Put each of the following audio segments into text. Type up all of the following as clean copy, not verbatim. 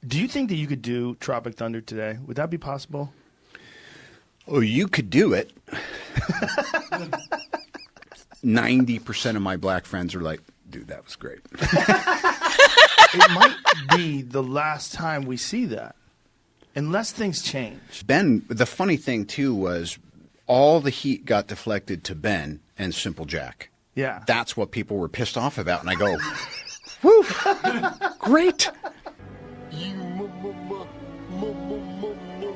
Do you think that you could do Tropic Thunder today? Would that be possible? Oh, you could do it. 90% of my black friends are like, dude, that was great. It might be the last time we see that, unless things change. Ben, the funny thing, too, was all the heat got deflected to Ben and Simple Jack. Yeah. That's what people were pissed off about. And I go, whew, great. You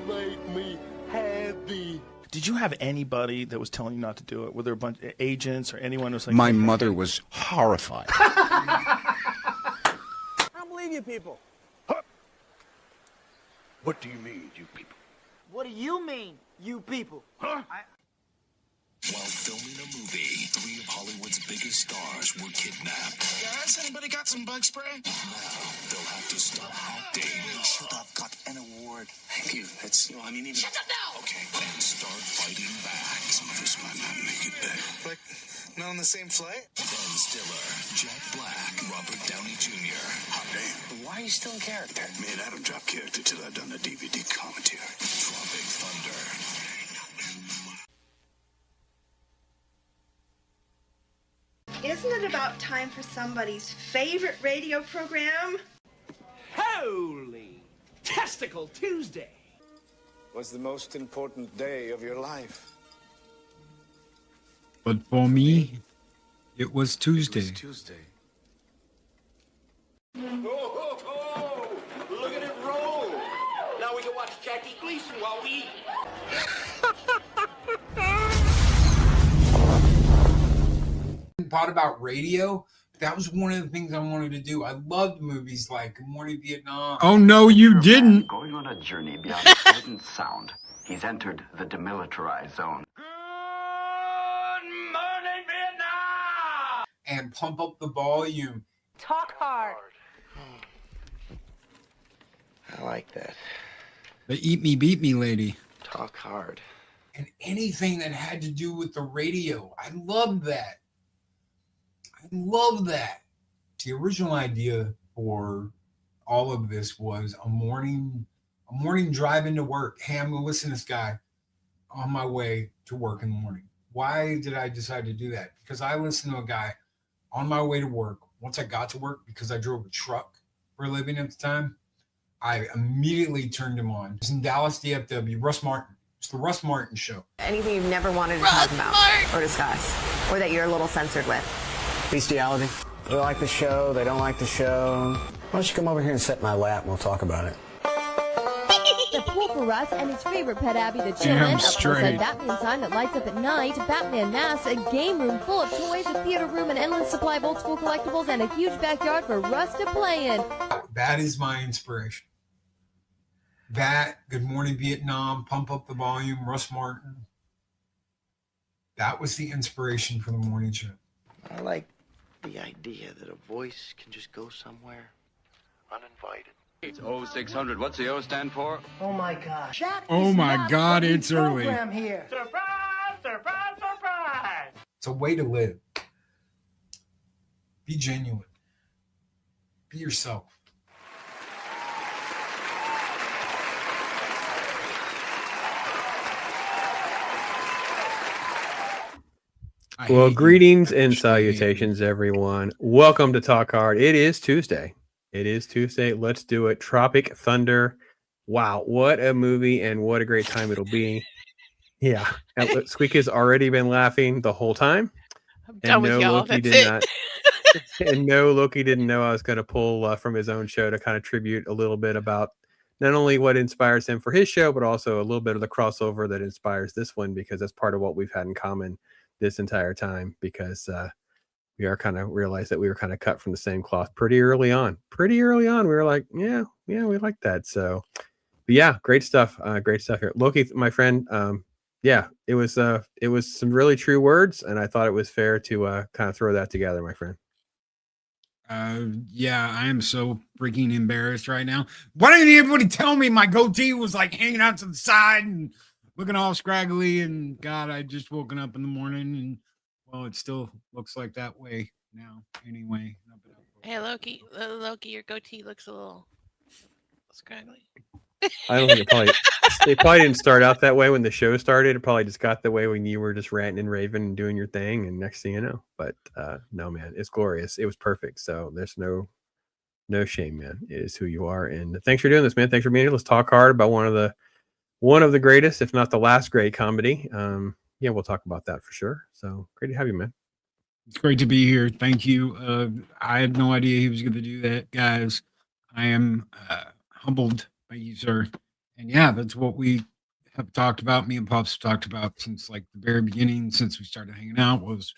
make me happy. Did you have anybody that was telling you not to do it? Were there a bunch of agents or anyone who was like... My mother was horrified. I don't believe you people. What do you mean, you people? What do you mean, you people? Huh? While filming a movie, 3 of Hollywood's biggest stars were kidnapped. Guys, anybody got some bug spray? Now they'll have to stop acting. You should have got an award. Thank you. It's, you know, I mean, even... Shut up now! Okay, and start fighting back. Some of us might not make it there. Like, not on the same flight? Ben Stiller, Jack Black, Robert Downey Jr. Hot damn. Why are you still in character? Man, I don't drop character till I've done the DVD commentary. Tropic Thunder. Isn't it about time for somebody's favorite radio program? Holy Testicle Tuesday! Was the most important day of your life? But for me, it was Tuesday. It was Tuesday. Oh, look at it roll! Now we can watch Jackie Gleason while we eat. Thought about radio. That was one of the things I wanted to do. I loved movies like Good Morning Vietnam. Oh no, you didn't. Going on a journey beyond sight and sound, he's entered the demilitarized zone. Good morning, Vietnam! And Pump Up the Volume. Talk hard. I like that. The Eat Me Beat Me lady. Talk hard. And anything that had to do with the radio. I loved that. I love that. The original idea for all of this was a morning drive into work. Hey, I'm gonna listen to this guy on my way to work in the morning. Why did I decide to do that? Because I listened to a guy on my way to work. Once I got to work, because I drove a truck for a living at the time, I immediately turned him on. It's in Dallas, DFW, Russ Martin. It's the Russ Martin Show. Anything you've never wanted to talk about or discuss, or that you're a little censored with. Bestiality. They like the show, they don't like the show. Why don't you come over here and sit in my lap and we'll talk about it. The pool for Russ and his favorite pet Abby the Chillin', a full-size Batman sign that lights up at night, Batman masks, a game room full of toys, a theater room, an endless supply of old school collectibles, and a huge backyard for Russ to play in. That is my inspiration. That, Good Morning Vietnam, Pump Up the Volume, Russ Martin. That was the inspiration for the morning show. I like the idea that a voice can just go somewhere uninvited. It's 0600. What's the O stand for? Oh my gosh. That Oh is my not God, the it's early. program here. Surprise, surprise, surprise! It's a way to live. Be genuine. Be yourself. Well, greetings and salutations, everyone. Welcome to Talk Hard. It is Tuesday. Let's do it. Tropic Thunder. Wow, what a movie and what a great time it'll be. Yeah, SQUEEKA's already been laughing the whole time. I'm done with y'all. Loki That's did it. not. And no, Loki didn't know I was going to pull from his own show to kind of tribute a little bit about not only what inspires him for his show, but also a little bit of the crossover that inspires this one, because that's part of what we've had in common this entire time, because we are kind of realized that we were kind of cut from the same cloth pretty early on. We were like, yeah, we like that. So, but yeah, great stuff here. Loki, my friend, yeah, it was some really true words, and I thought it was fair to kind of throw that together, my friend. Yeah, I am so freaking embarrassed right now. Why didn't anybody tell me my goatee was like hanging out to the side and looking all scraggly? And God, I just woken up in the morning and, well, it still looks like that way now. Anyway. Hey, Loki, your goatee looks a little scraggly. I don't think it probably didn't start out that way when the show started. It probably just got the way when you were just ranting and raving and doing your thing, and next thing you know. But no, man, it's glorious. It was perfect. So there's no shame, man. It is who you are. And thanks for doing this, man. Thanks for being here. Let's talk hard about one of the greatest, if not the last great comedy. Yeah, we'll talk about that for sure. So great to have you, man. It's great to be here. Thank you. I had no idea he was going to do that, guys. I am humbled by you, sir. And yeah, that's what we have talked about. Me and Pops have talked about since like the very beginning, since we started hanging out, was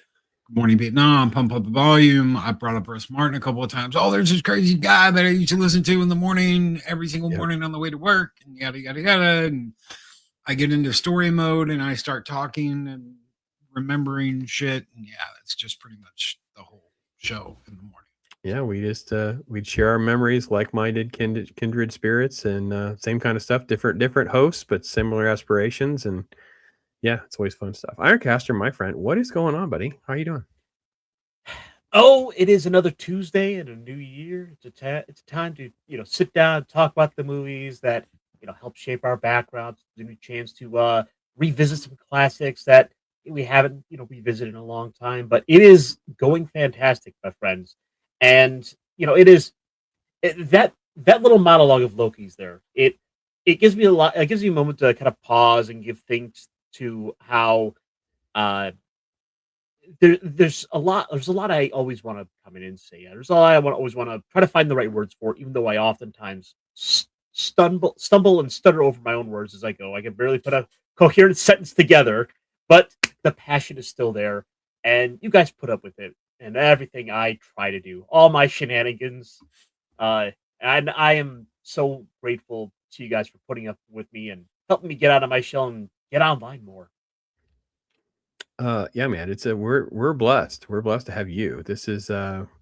Good Morning Vietnam, Pump Up the Volume. I brought up Russ Martin a couple of times. Oh, there's this crazy guy that I used to listen to in the morning, every single morning on the way to work, and yada, yada, yada. And I get into story mode and I start talking and remembering shit. And yeah, that's just pretty much the whole show in the morning. Yeah, we just we'd share our memories, like-minded, kindred spirits, and same kind of stuff. Different hosts, but similar aspirations. And yeah, it's always fun stuff. Ironcaster, my friend, what is going on, buddy? How are you doing? Oh, it is another Tuesday and a new year. It's a time to sit down and talk about the movies that help shape our backgrounds. It's a new chance to revisit some classics that we haven't revisited in a long time. But it is going fantastic, my friends. And that little monologue of Loki's there. It gives me it gives me a moment to kind of pause and give thanks to how there's a lot I always want to come in and say. Yeah, there's a lot I always want to try to find the right words for, even though I oftentimes stumble and stutter over my own words as I go. I can barely put a coherent sentence together, but the passion is still there, and you guys put up with it. And everything I try to do, all my shenanigans, and I am so grateful to you guys for putting up with me and helping me get out of my shell and get online more. Yeah, man, we're blessed. We're blessed to have you. This is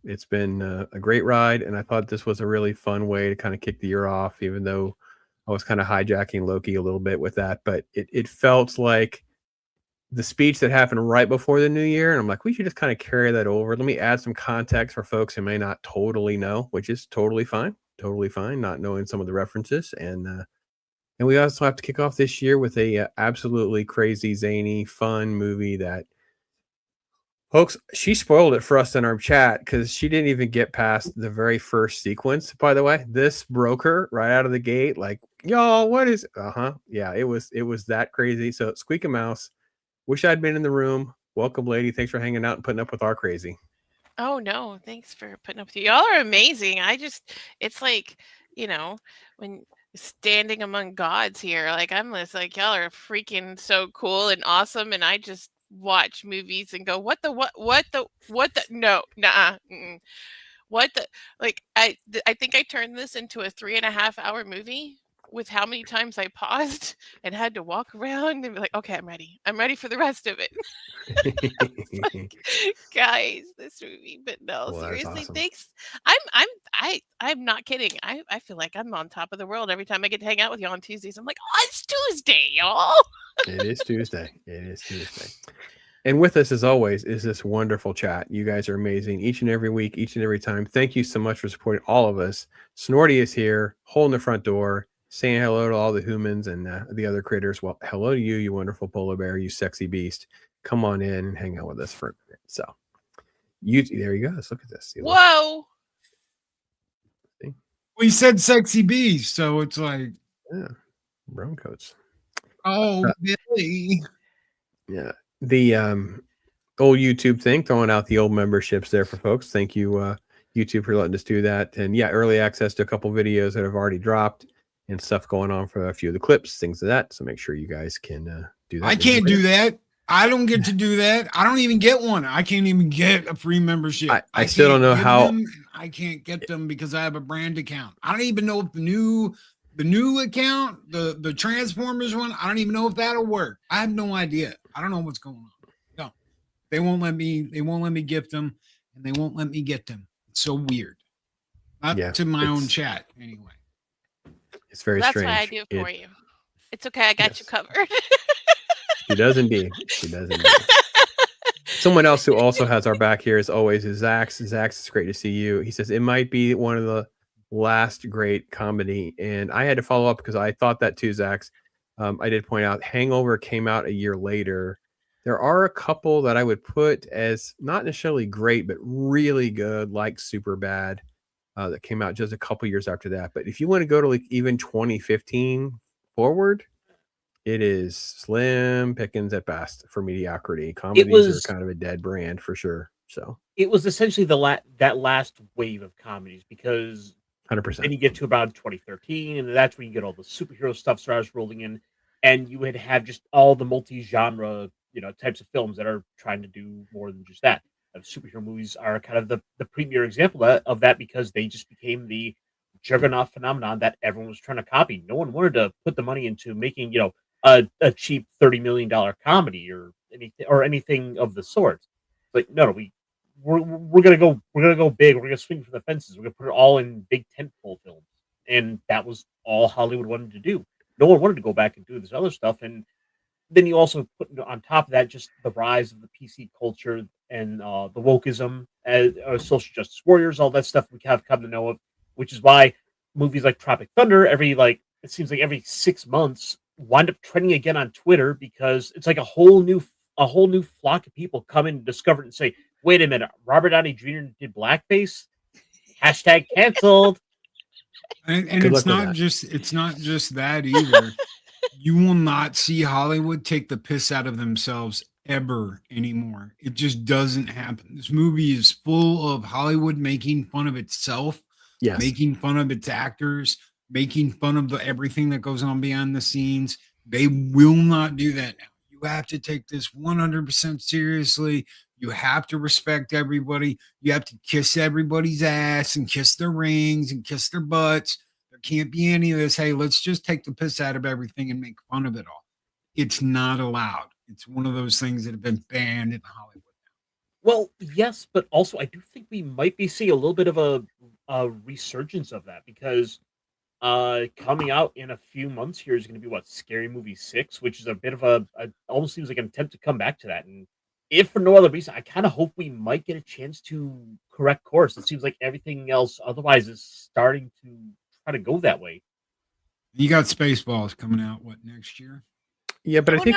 it's been a great ride, and I thought this was a really fun way to kind of kick the year off, even though I was kind of hijacking Loki a little bit with that. But it felt like the speech that happened right before the new year, and I'm like, we should just kind of carry that over. Let me add some context for folks who may not totally know, which is totally fine, not knowing some of the references. And we also have to kick off this year with a absolutely crazy, zany, fun movie that, folks, she spoiled it for us in our chat because she didn't even get past the very first sequence. By the way, this broke her right out of the gate. Like, y'all, what is? Yeah, it was that crazy. So, Squeak a Mouse. Wish I'd been in the room. Welcome, lady. Thanks for hanging out and putting up with our crazy. Oh no, thanks for putting up with you. Y'all are amazing. It's like, when standing among gods here, like I'm just like, y'all are freaking so cool and awesome. And I just watch movies and go, what the, no, nah. What the, like, I think I turned this into a 3.5-hour movie with how many times I paused and had to walk around and be like, okay, I'm ready for the rest of it. Like, guys, this movie, but no, well, seriously, awesome. Thanks. I'm not kidding. I feel like I'm on top of the world every time I get to hang out with y'all on Tuesdays. I'm like, oh, it's Tuesday, y'all. It is Tuesday. And with us, as always, is this wonderful chat. You guys are amazing each and every week, each and every time. Thank you so much for supporting all of us. Snorty is here, holding the front door, saying hello to all the humans and the other critters. Well, hello to you, you wonderful polar bear, you sexy beast. Come on in and hang out with us for a minute. So, there you go. Let's look at this. Whoa. We said sexy beast, so it's like, yeah, brown coats. Oh, Billy. Yeah, the old YouTube thing, throwing out the old memberships there for folks. Thank you, YouTube, for letting us do that. And yeah, early access to a couple videos that have already dropped and stuff going on for a few of the clips, things of that. So make sure you guys can do that. I can't do that. I don't get to do that. I don't even get one. I can't even get a free membership. I still don't know how. I can't get them because I have a brand account. I don't even know if the new account, the Transformers one, I don't even know if that'll work. I have no idea. I don't know what's going on. No, they won't let me gift them, and they won't let me get them. It's so weird. Not to my own chat anyway. It's very strange. That's why I do it for you. It's okay. I got you covered. She does indeed. Someone else who also has our back here, as always, is Zax. Zax, it's great to see you. He says it might be one of the last great comedy. And I had to follow up because I thought that too, Zax. I did point out Hangover came out a year later. There are a couple that I would put as not necessarily great, but really good, like Superbad, that came out just a couple years after that. But if you want to go to like even 2015 forward, it is slim pickings at best for mediocrity. Comedies are kind of a dead brand for sure. So it was essentially that last wave of comedies, because 100%. Then you get to about 2013, and that's when you get all the superhero stuff starts rolling in, and you would have just all the multi-genre, types of films that are trying to do more than just that. Superhero movies are kind of the premier example of that, because they just became the juggernaut phenomenon that everyone was trying to copy. No one wanted to put the money into making, a cheap $30 million comedy or anything of the sort. But no, we're gonna go big. We're gonna swing for the fences. We're gonna put it all in big tentpole films, and that was all Hollywood wanted to do. No one wanted to go back and do this other stuff. And then you also put on top of that just the rise of the PC culture and the wokeism, social justice warriors, all that stuff we have come to know of, which is why movies like Tropic Thunder, it seems like every 6 months, wind up trending again on Twitter, because it's like a whole new flock of people come in and discover it and say, wait a minute, Robert Downey Jr. did blackface? Hashtag canceled. And it's not just that either. You will not see Hollywood take the piss out of themselves ever anymore. It just doesn't happen. This movie is full of Hollywood making fun of itself, making fun of its actors, making fun of everything that goes on behind the scenes. They will not do that now. You have to take this 100% seriously. You have to respect everybody. You have to kiss everybody's ass and kiss their rings and kiss their butts. There can't be any of this, hey, let's just take the piss out of everything and make fun of it all. It's not allowed. It's one of those things that have been banned in Hollywood. Well, yes, but also I do think we might be seeing a little bit of a resurgence of that, because coming out in a few months here is going to be Scary Movie 6, which is a bit of almost seems like an attempt to come back to that. And if for no other reason, I kind of hope we might get a chance to correct course. It seems like everything else otherwise is starting to try to go that way. You got Spaceballs coming out next year? Yeah, but I think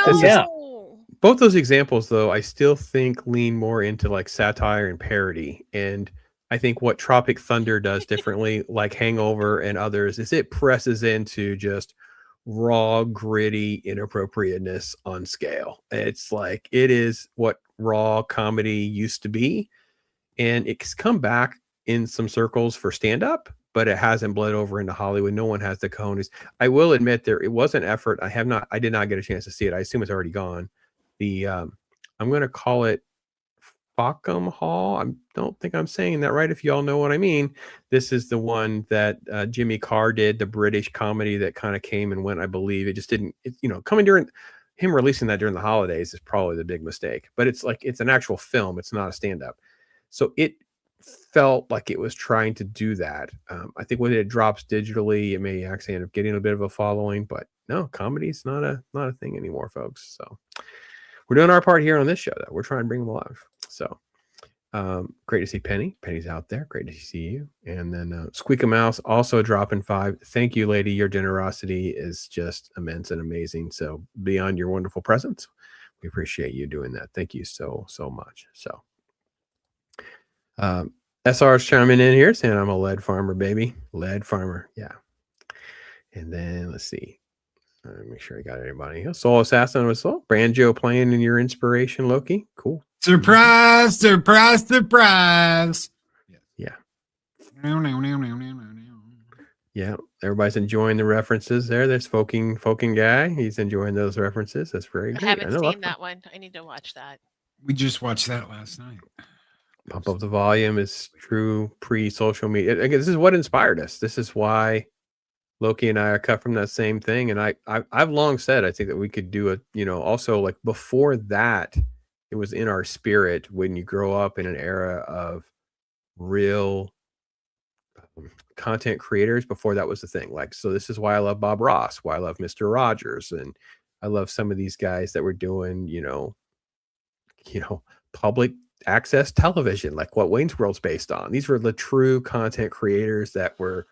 both those examples, though, I still think lean more into like satire and parody. And I think what Tropic Thunder does differently, like Hangover and others, is it presses into just raw, gritty inappropriateness on scale. It's like it is what raw comedy used to be, and it's come back in some circles for stand-up, but it hasn't bled over into Hollywood. No one has the cojones. I will admit it was an effort. I did not get a chance to see it. I assume it's already gone. I'm going to call it Fockham Hall. I don't think I'm saying that right. If you all know what I mean, this is the one that Jimmy Carr did, the British comedy that kind of came and went. I believe it just didn't. Coming during him releasing that during the holidays is probably the big mistake. But it's an actual film. It's not a stand-up. So it felt like it was trying to do that. I think when it drops digitally, it may actually end up getting a bit of a following. But no, comedy's not a thing anymore, folks. So we're doing our part here on this show, though. We're trying to bring them alive. So great to see Penny. Penny's out there. Great to see you. And then SQUEEKA Mouse also dropping 5. Thank you, lady. Your generosity is just immense and amazing. So beyond your wonderful presence, we appreciate you doing that. Thank you so much. So SR's chiming in here saying I'm a lead farmer, baby. Lead farmer. Yeah. And then let's see. Make sure I got everybody. Soul Assassin was Banjo playing in your inspiration, Loki. Cool. Surprise, surprise, surprise. Yeah. Yeah. Everybody's enjoying the references there. There's Folking guy. He's enjoying those references. That's very good. I haven't seen that one. I need to watch that. We just watched that last night. Pump Up the Volume is true pre-social media. Again, this is what inspired us. This is why Loki and I are cut from that same thing. And I've long said, I think that we could do also like before that, it was in our spirit when you grow up in an era of real content creators. Before that was the thing. Like, so this is why I love Bob Ross, why I love Mr. Rogers. And I love some of these guys that were doing, public access television, like what Wayne's World's based on. These were the true content creators that were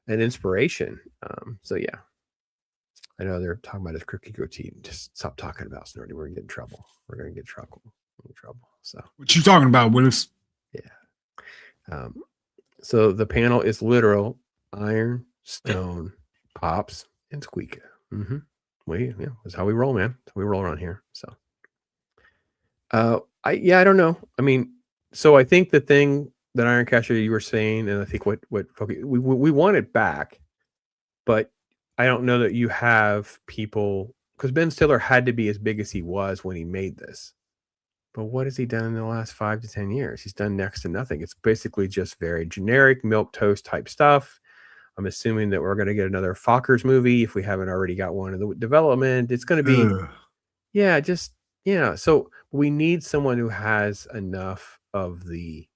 an inspiration. So yeah, I know they're talking about his crooked goatee. Just stop talking about Snorty. We're gonna get in trouble. We're gonna get in trouble. So What you talking about, Willis? yeah. So the panel is literal iron, stone, pops, and SQUEEKA. That's how we roll, man. That's how we roll around here. So, I don't know. I mean, so I think the thing that IronCaster you were saying, and I think what we want it back, but I don't know that you have people, because Ben Stiller had to be as big as he was when he made this. But what has he done in the last 5 to 10 years? He's done next to nothing. It's basically just very generic milquetoast type stuff. I'm assuming that we're going to get another Fockers movie if we haven't already got one in the development. It's going to be, So we need someone who has enough of the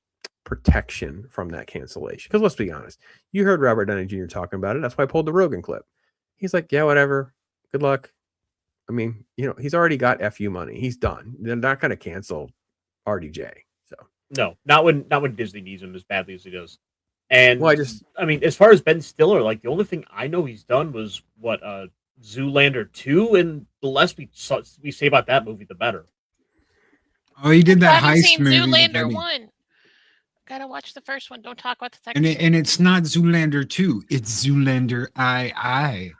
protection from that cancellation. Because let's be honest, you heard Robert Downey Jr. talking about it. That's why I pulled the Rogan clip. He's like, yeah, whatever. Good luck. I mean, he's already got FU money. He's done. They're not going to cancel RDJ. So no, not when Disney needs him as badly as he does. And well, I mean, as far as Ben Stiller, like the only thing I know he's done was what Zoolander 2, and the less we say about that movie, the better. Oh, he did that heist seen movie. Zoolander 1. Gotta watch the first one. Don't talk about the second. And it's not Zoolander 2. It's Zoolander II.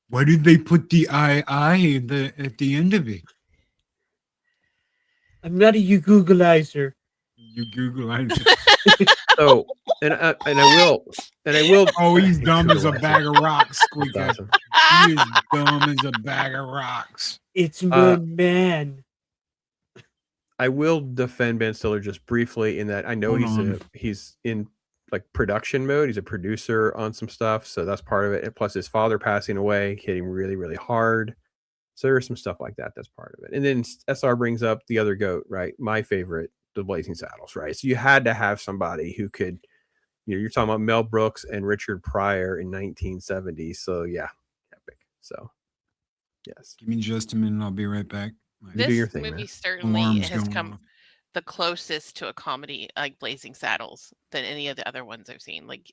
Why did they put the II at the end of it? I'm not a Googleizer. You Googleizer. So, and I will. Oh, he's dumb as a bag of rocks, SQUEEKA. He is dumb as a bag of rocks. It's my man. I will defend Ben Stiller just briefly in that I know he's in like production mode. He's a producer on some stuff, so that's part of it. And plus his father passing away hit him really, really hard. So there's some stuff like that. That's part of it. And then SR brings up the other goat, right? My favorite, the Blazing Saddles, right? So you had to have somebody who could, you're talking about Mel Brooks and Richard Pryor in 1970. So yeah, epic. So yes. Give me just a minute. I'll be right back. This do your thing, movie man. certainly Alarm's has going come off. the closest to a comedy like Blazing Saddles than any of the other ones I've seen. Like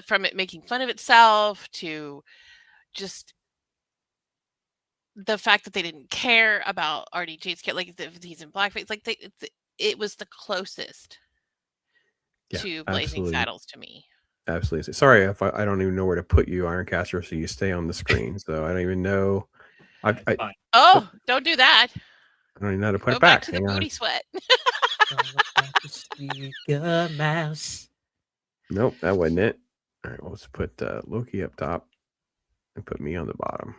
from it making fun of itself to just the fact that they didn't care about RDJ's kid, like if he's in blackface, like it was the closest to Blazing Saddles to me. Absolutely. Sorry if I don't even know where to put you, IronCaster, so you stay on the screen. So I don't even know. Don't do that. I don't even know how to put Go it back. to the booty sweat. Mouse. Nope, that wasn't it. All right, well, let's put Loki up top and put me on the bottom.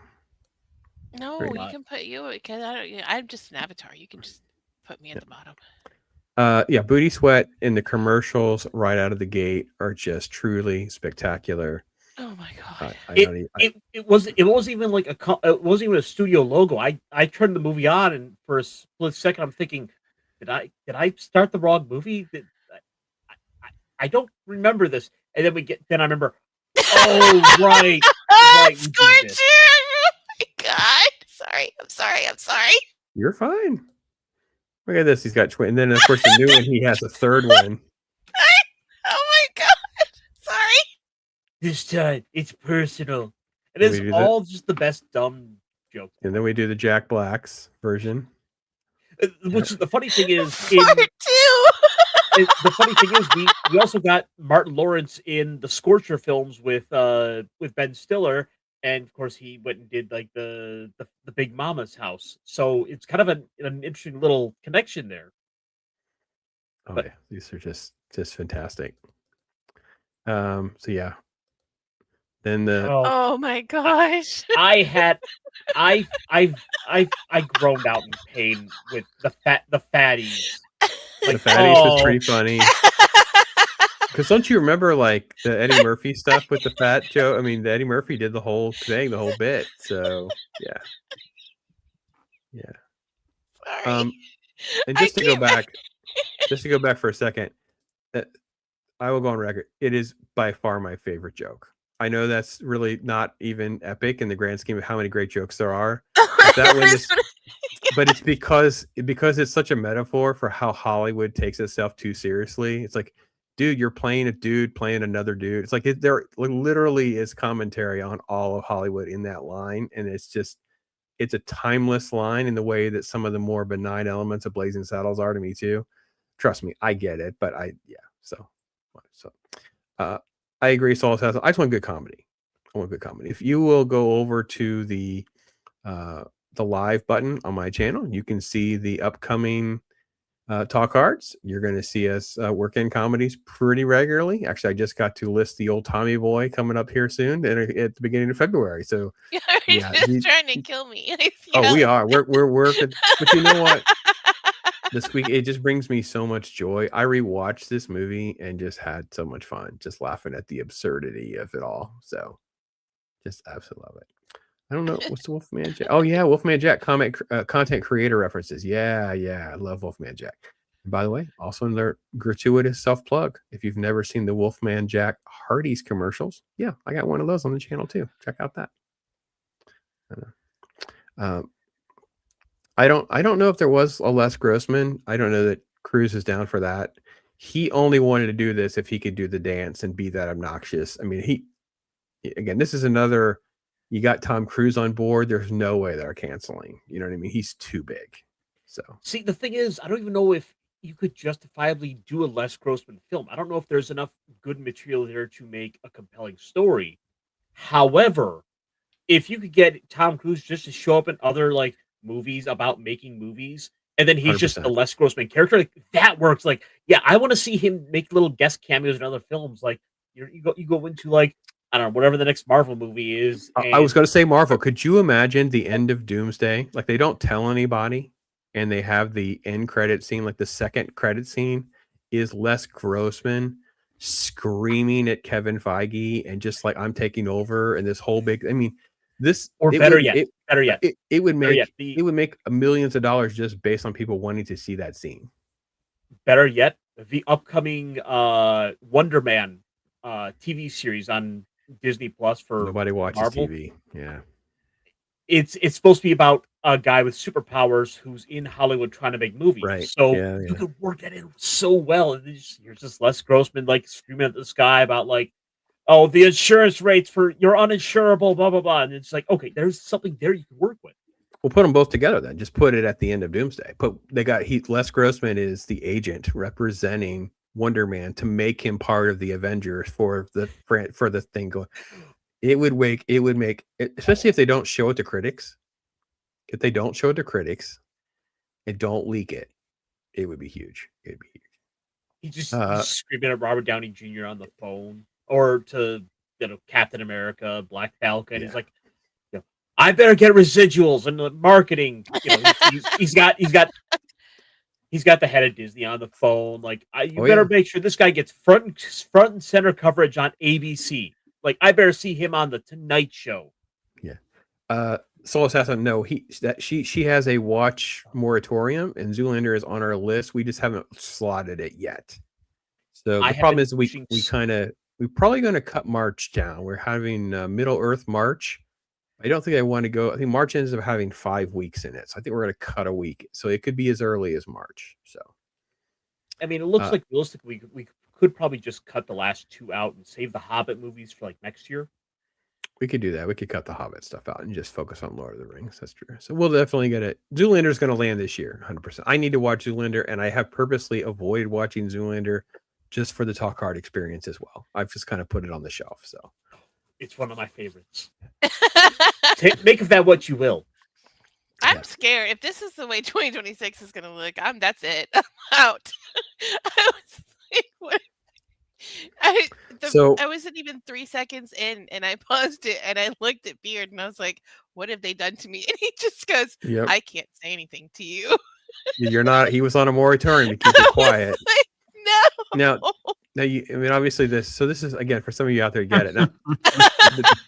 No, you can put you because I'm just an avatar. You can just put me at the bottom. Yeah, booty sweat in the commercials right out of the gate are just truly spectacular. Oh my god! It wasn't even like it wasn't even a studio logo. I turned the movie on, and for a split second, I'm thinking, did I start the wrong movie? I don't remember this. And then I remember, oh right, Scorcher! Oh my god! I'm sorry. You're fine. Look at this. He's got twin. And then of course the new one. He has a third one. Oh my god! Sorry. This time it's personal. It is all just the best dumb joke. And then we do the Jack Black's version. Which is the funny thing is, Part 2. The funny thing is, we also got Martin Lawrence in the Scorcher films with Ben Stiller, and of course he went and did like the Big Mama's house. So it's kind of an interesting little connection there. Oh yeah, these are just fantastic. So yeah. Then oh my gosh. I groaned out in pain with the fatties. Like, the fatties was pretty funny. Because don't you remember like the Eddie Murphy stuff with the fat Joe? I mean, the Eddie Murphy did the whole thing, the whole bit. So yeah. Sorry. And just to go back for a second, I will go on record. It is by far my favorite joke. I know that's really not even epic in the grand scheme of how many great jokes there are. But that one is, but it's because it's such a metaphor for how Hollywood takes itself too seriously. It's like, dude, you're playing a dude playing another dude. It's like there literally is commentary on all of Hollywood in that line, and it's a timeless line in the way that some of the more benign elements of Blazing Saddles are to me too. Trust me, I get it, but I agree. Soul Assassin. I just want good comedy. I want good comedy. If you will go over to the live button on my channel, you can see the upcoming talk cards. You're going to see us work in comedies pretty regularly. Actually, I just got to list the old Tommy Boy coming up here soon at the beginning of February. So You're just trying to kill me. Oh, we are. We're working. But you know what? It just brings me so much joy. I rewatched this movie and just had so much fun, just laughing at the absurdity of it all. So just absolutely love it. I don't know. What's the Wolfman Jack? Oh, yeah. Wolfman Jack content creator references. Yeah. I love Wolfman Jack. And by the way, also in their gratuitous self-plug, if you've never seen the Wolfman Jack Hardee's commercials, yeah, I got one of those on the channel too. Check out that. I don't know if there was a Les Grossman. I don't know that Cruise is down for that. He only wanted to do this if he could do the dance and be that obnoxious. I mean, this is another. You got Tom Cruise on board. There's no way they're canceling. You know what I mean? He's too big. So see, the thing is, I don't even know if you could justifiably do a Les Grossman film. I don't know if there's enough good material there to make a compelling story. However, if you could get Tom Cruise just to show up in other like movies about making movies, and then he's 100%. just a Les Grossman character, like, that works. Like, yeah, I want to see him make little guest cameos in other films. Like, you go into like, I don't know, whatever the next Marvel movie is. I was going to say Marvel. Could you imagine the end of Doomsday? Like, they don't tell anybody, and they have the end credit scene, like the second credit scene is Les Grossman screaming at Kevin Feige and just like, I'm taking over, and this whole big, I mean, this or better yet, it would make millions of dollars just based on people wanting to see that scene. Better yet, the upcoming Wonder Man TV series on Disney Plus for nobody watches Marvel. TV. Yeah, it's supposed to be about a guy with superpowers who's in Hollywood trying to make movies. Right. So Yeah. you could work that in so well. And you're just Les Grossman like screaming at the sky about like, oh, the insurance rates for you're uninsurable, blah blah blah. And it's like, okay, there's something there you can work with. We'll put them both together then. Just put it at the end of Doomsday. Les Grossman is the agent representing Wonder Man to make him part of the Avengers for the thing going. It would make especially if they don't show it to critics. If they don't show it to critics and don't leak it, it would be huge. It'd be huge. He's screaming at Robert Downey Jr. on the phone, or to Captain America, Black Falcon. Yeah. He's like, I better get residuals and the marketing. He's got the head of Disney on the phone. Like, you better make sure this guy gets front and center coverage on ABC. Like, I better see him on the Tonight Show. Yeah. Soul Assassin, no, she has a watch moratorium, and Zoolander is on our list. We just haven't slotted it yet. So the problem is we're probably going to cut March down. We're having Middle Earth March. I don't think I want to go. I think March ends up having 5 weeks in it. So I think we're going to cut a week. So it could be as early as March. So, I mean, it looks like realistically, we could probably just cut the last 2 out and save the Hobbit movies for like next year. We could do that. We could cut the Hobbit stuff out and just focus on Lord of the Rings. That's true. So we'll definitely get it. Zoolander's going to land this year, 100%. I need to watch Zoolander, and I have purposely avoided watching Zoolander just for the talk card experience as well. I've just kind of put it on the shelf. So it's one of my favorites. Make of that what you will. I'm scared. If this is the way 2026 is going to look, that's it. I'm out. I was like, what? I wasn't even 3 seconds in, and I paused it, and I looked at Beard, and I was like, what have they done to me? And he just goes, I can't say anything to you. You're not. He was on a moratorium to keep it quiet. No. Now, obviously this is, again, for some of you out there to get it. Now,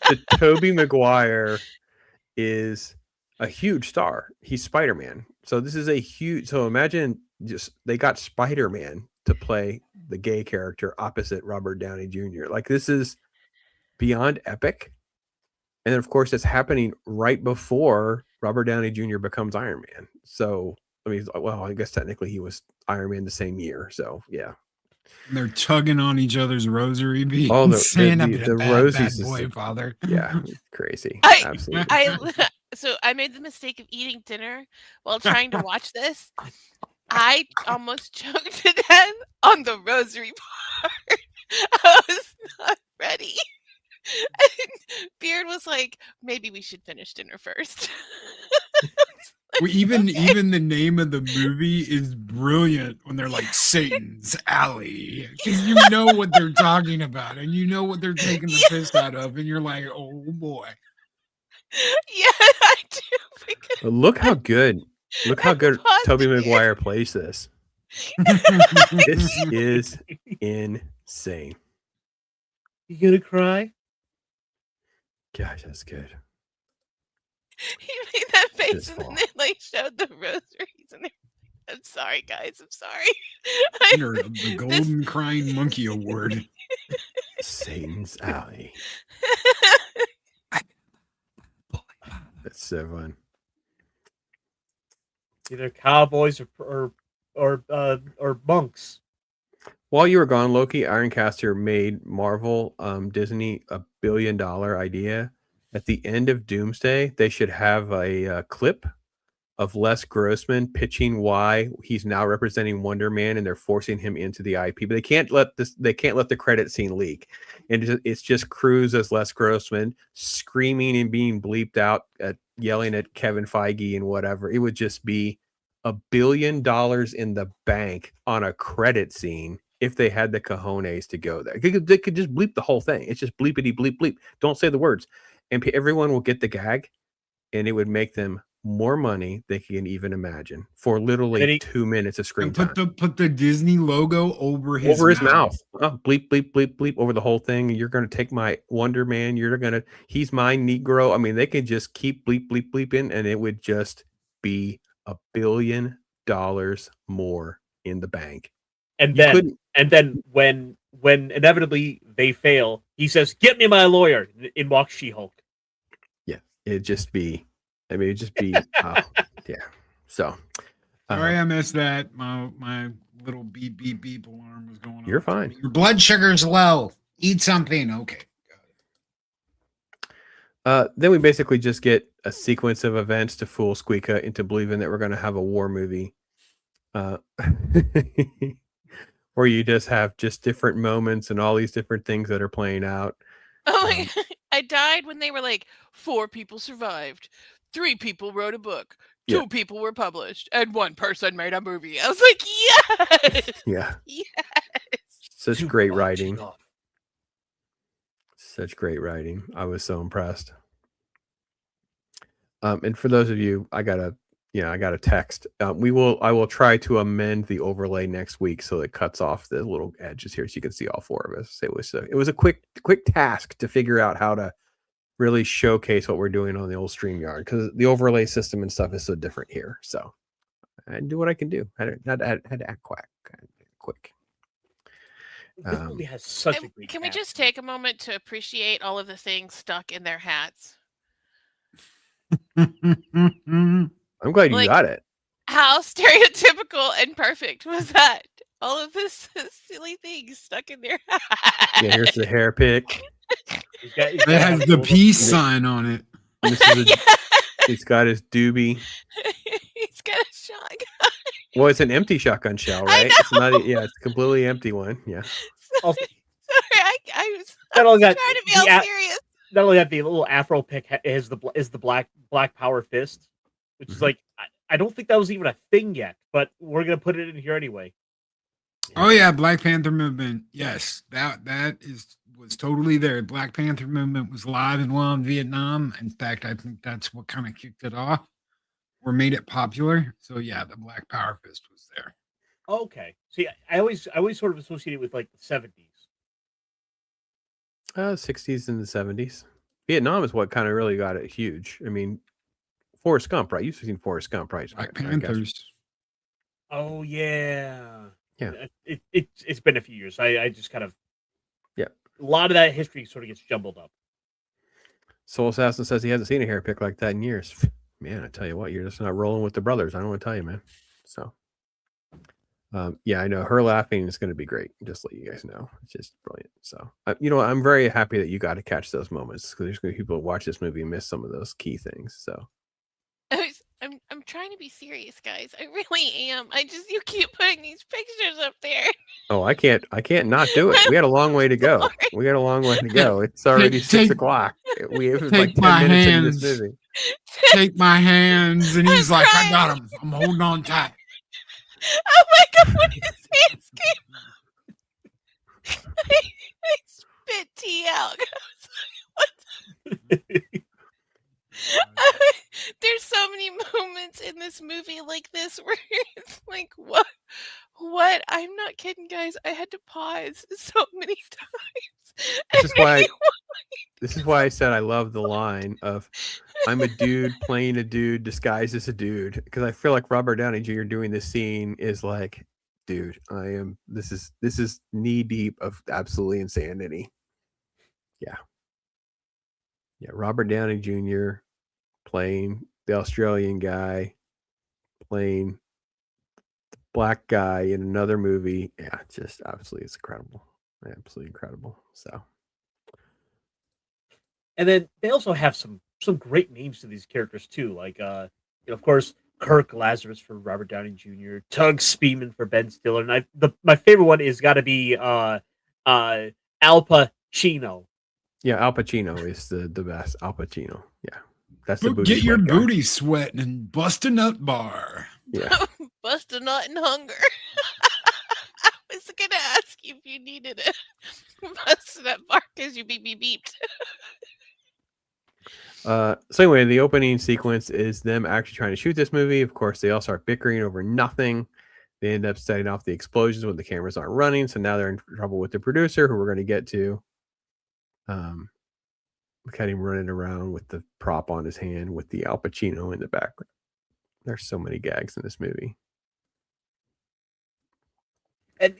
the Tobey Maguire is a huge star. He's Spider-Man. So this is so imagine they got Spider-Man to play the gay character opposite Robert Downey Jr. Like, this is beyond epic. And then, of course, it's happening right before Robert Downey Jr. becomes Iron Man. So, I guess technically he was Iron Man the same year. So, yeah. And they're tugging on each other's rosary beads, Oh, saying, "I've been the a bad Rosies boy, is father." yeah, crazy. Absolutely. So I made the mistake of eating dinner while trying to watch this. I almost choked to death on the rosary part. I was not ready. And Beard was like, maybe we should finish dinner first. Well, even the name of the movie is brilliant when they're like Satan's Alley, because you know what they're talking about and you know what they're taking the piss out of, and you're like, oh boy. Yeah, I do. But look how good Tobey Maguire plays this. This is insane. You gonna cry? Gosh, that's good. He made that face and then they like showed the rosaries and I'm sorry, guys. I'm sorry. Winner of the Golden Crying Monkey Award. Satan's Alley. That's so fun. Either cowboys or monks. While you were gone, Loki, Ironcaster made Marvel, Disney $1 billion idea. At the end of Doomsday, they should have a clip of Les Grossman pitching why he's now representing Wonder Man, and they're forcing him into the IP. But they can't let the credit scene leak. And it's just Cruz as Les Grossman screaming and being bleeped out at yelling at Kevin Feige and whatever. It would just be $1 billion in the bank on a credit scene if they had the cojones to go there. They could just bleep the whole thing. It's just bleepity bleep bleep. Don't say the words. And everyone will get the gag, and it would make them more money they can even imagine for literally 2 minutes of screen time. Put the Disney logo over his mouth. Oh, bleep bleep bleep bleep over the whole thing. You're gonna take my Wonder Man. He's my Negro. I mean, they could just keep bleep bleep bleeping, and it would just be $1 billion more in the bank. And then when inevitably they fail, he says, "Get me my lawyer." In walks She-Hulk. Yeah, it'd just be. Yeah. So, sorry I missed that. My little beep beep beep alarm was going on. You're fine. Your blood sugar's low. Eat something. Okay. Then we basically just get a sequence of events to fool SQUEEKA into believing that we're going to have a war movie. Where you just have just different moments and all these different things that are playing out. Oh my God. I died when they were like, 4 people survived, 3 people wrote a book, 2 people were published, and 1 person made a movie. I was like, yes! Yeah. Yes! Such great writing. Such great writing. I was so impressed. And for those of you, I got a text. I will try to amend the overlay next week so it cuts off the little edges here so you can see all 4 of us. It was a quick task to figure out how to really showcase what we're doing on the old StreamYard, because the overlay system and stuff is so different here. So I do what I can do. I had to act quick. This movie has such a great Can we just take a moment to appreciate all of the things stuck in their hats? I'm glad you got it. How stereotypical and perfect was that? All of this silly things stuck in their hats. Yeah, here's the hair pick. It has the peace sign on it. He's got his doobie. He's got a shotgun. Well, it's an empty shotgun shell, right? It's not. It's a completely empty one. Yeah. Sorry, I was trying to be all serious. Not only that, the little afro pick is the black power fist, which is like, I don't think that was even a thing yet, but we're gonna put it in here anyway. Oh yeah, Black Panther movement. Yes, that was totally there. Black Panther movement was live and well in Vietnam. In fact, I think that's what kind of kicked it off or made it popular. So yeah, the Black Power fist was there. Okay. See, I always sort of associate it with like the 70s. 60s and the 70s. Vietnam is what kind of really got it huge. I mean, Forrest Gump, right? You've seen Forrest Gump, right? Black Panthers. Oh yeah. Yeah. It's been a few years. I just kind of a lot of that history sort of gets jumbled up. Soul Assassin says he hasn't seen a hair pick like that in years. Man, I tell you what, you're just not rolling with the brothers. I don't want to tell you, man. So Yeah, I know her laughing is going to be great. Just to let you guys know, it's just brilliant. So, I'm very happy that you got to catch those moments because there's going to be people who watch this movie and miss some of those key things. So, I'm trying to be serious, guys. I really am. You keep putting these pictures up there. oh, I can't not do it. We got a long way to go. We got a long way to go. It's already 6 o'clock. We have like 10 minutes into this movie. Take my hands, and he's like, I got him. I'm holding on tight. Oh my God! When his hands came, I spit tea out. There's so many moments in this movie like this where it's like, what? I'm not kidding, guys. I had to pause so many times. This is why I said I love the line of I'm a dude playing a dude disguised as a dude, because I feel like Robert Downey Jr. doing this scene is like, dude, this is knee deep of absolutely insanity. Yeah. Robert Downey Jr. playing the Australian guy, playing the black guy in another movie. Yeah, just absolutely, it's incredible. Absolutely incredible. So. And then they also have some great names to these characters too, like of course, Kirk Lazarus for Robert Downey Jr., Tug Speedman for Ben Stiller, and my favorite one is got to be Al Pacino. Yeah, Al Pacino is the best. Al Pacino, yeah, that's the booty. Get your booty sweating and bust a nut bar. Yeah, bust a nut in hunger. I was gonna ask you if you needed it. Bust a nut bar because you beep beeped. So anyway, the opening sequence is them actually trying to shoot this movie. Of course, they all start bickering over nothing. They end up setting off the explosions when the cameras aren't running. So now they're in trouble with the producer, who we're going to get to. Look at him running around with the prop on his hand with the Al Pacino in the background. There's so many gags in this movie. And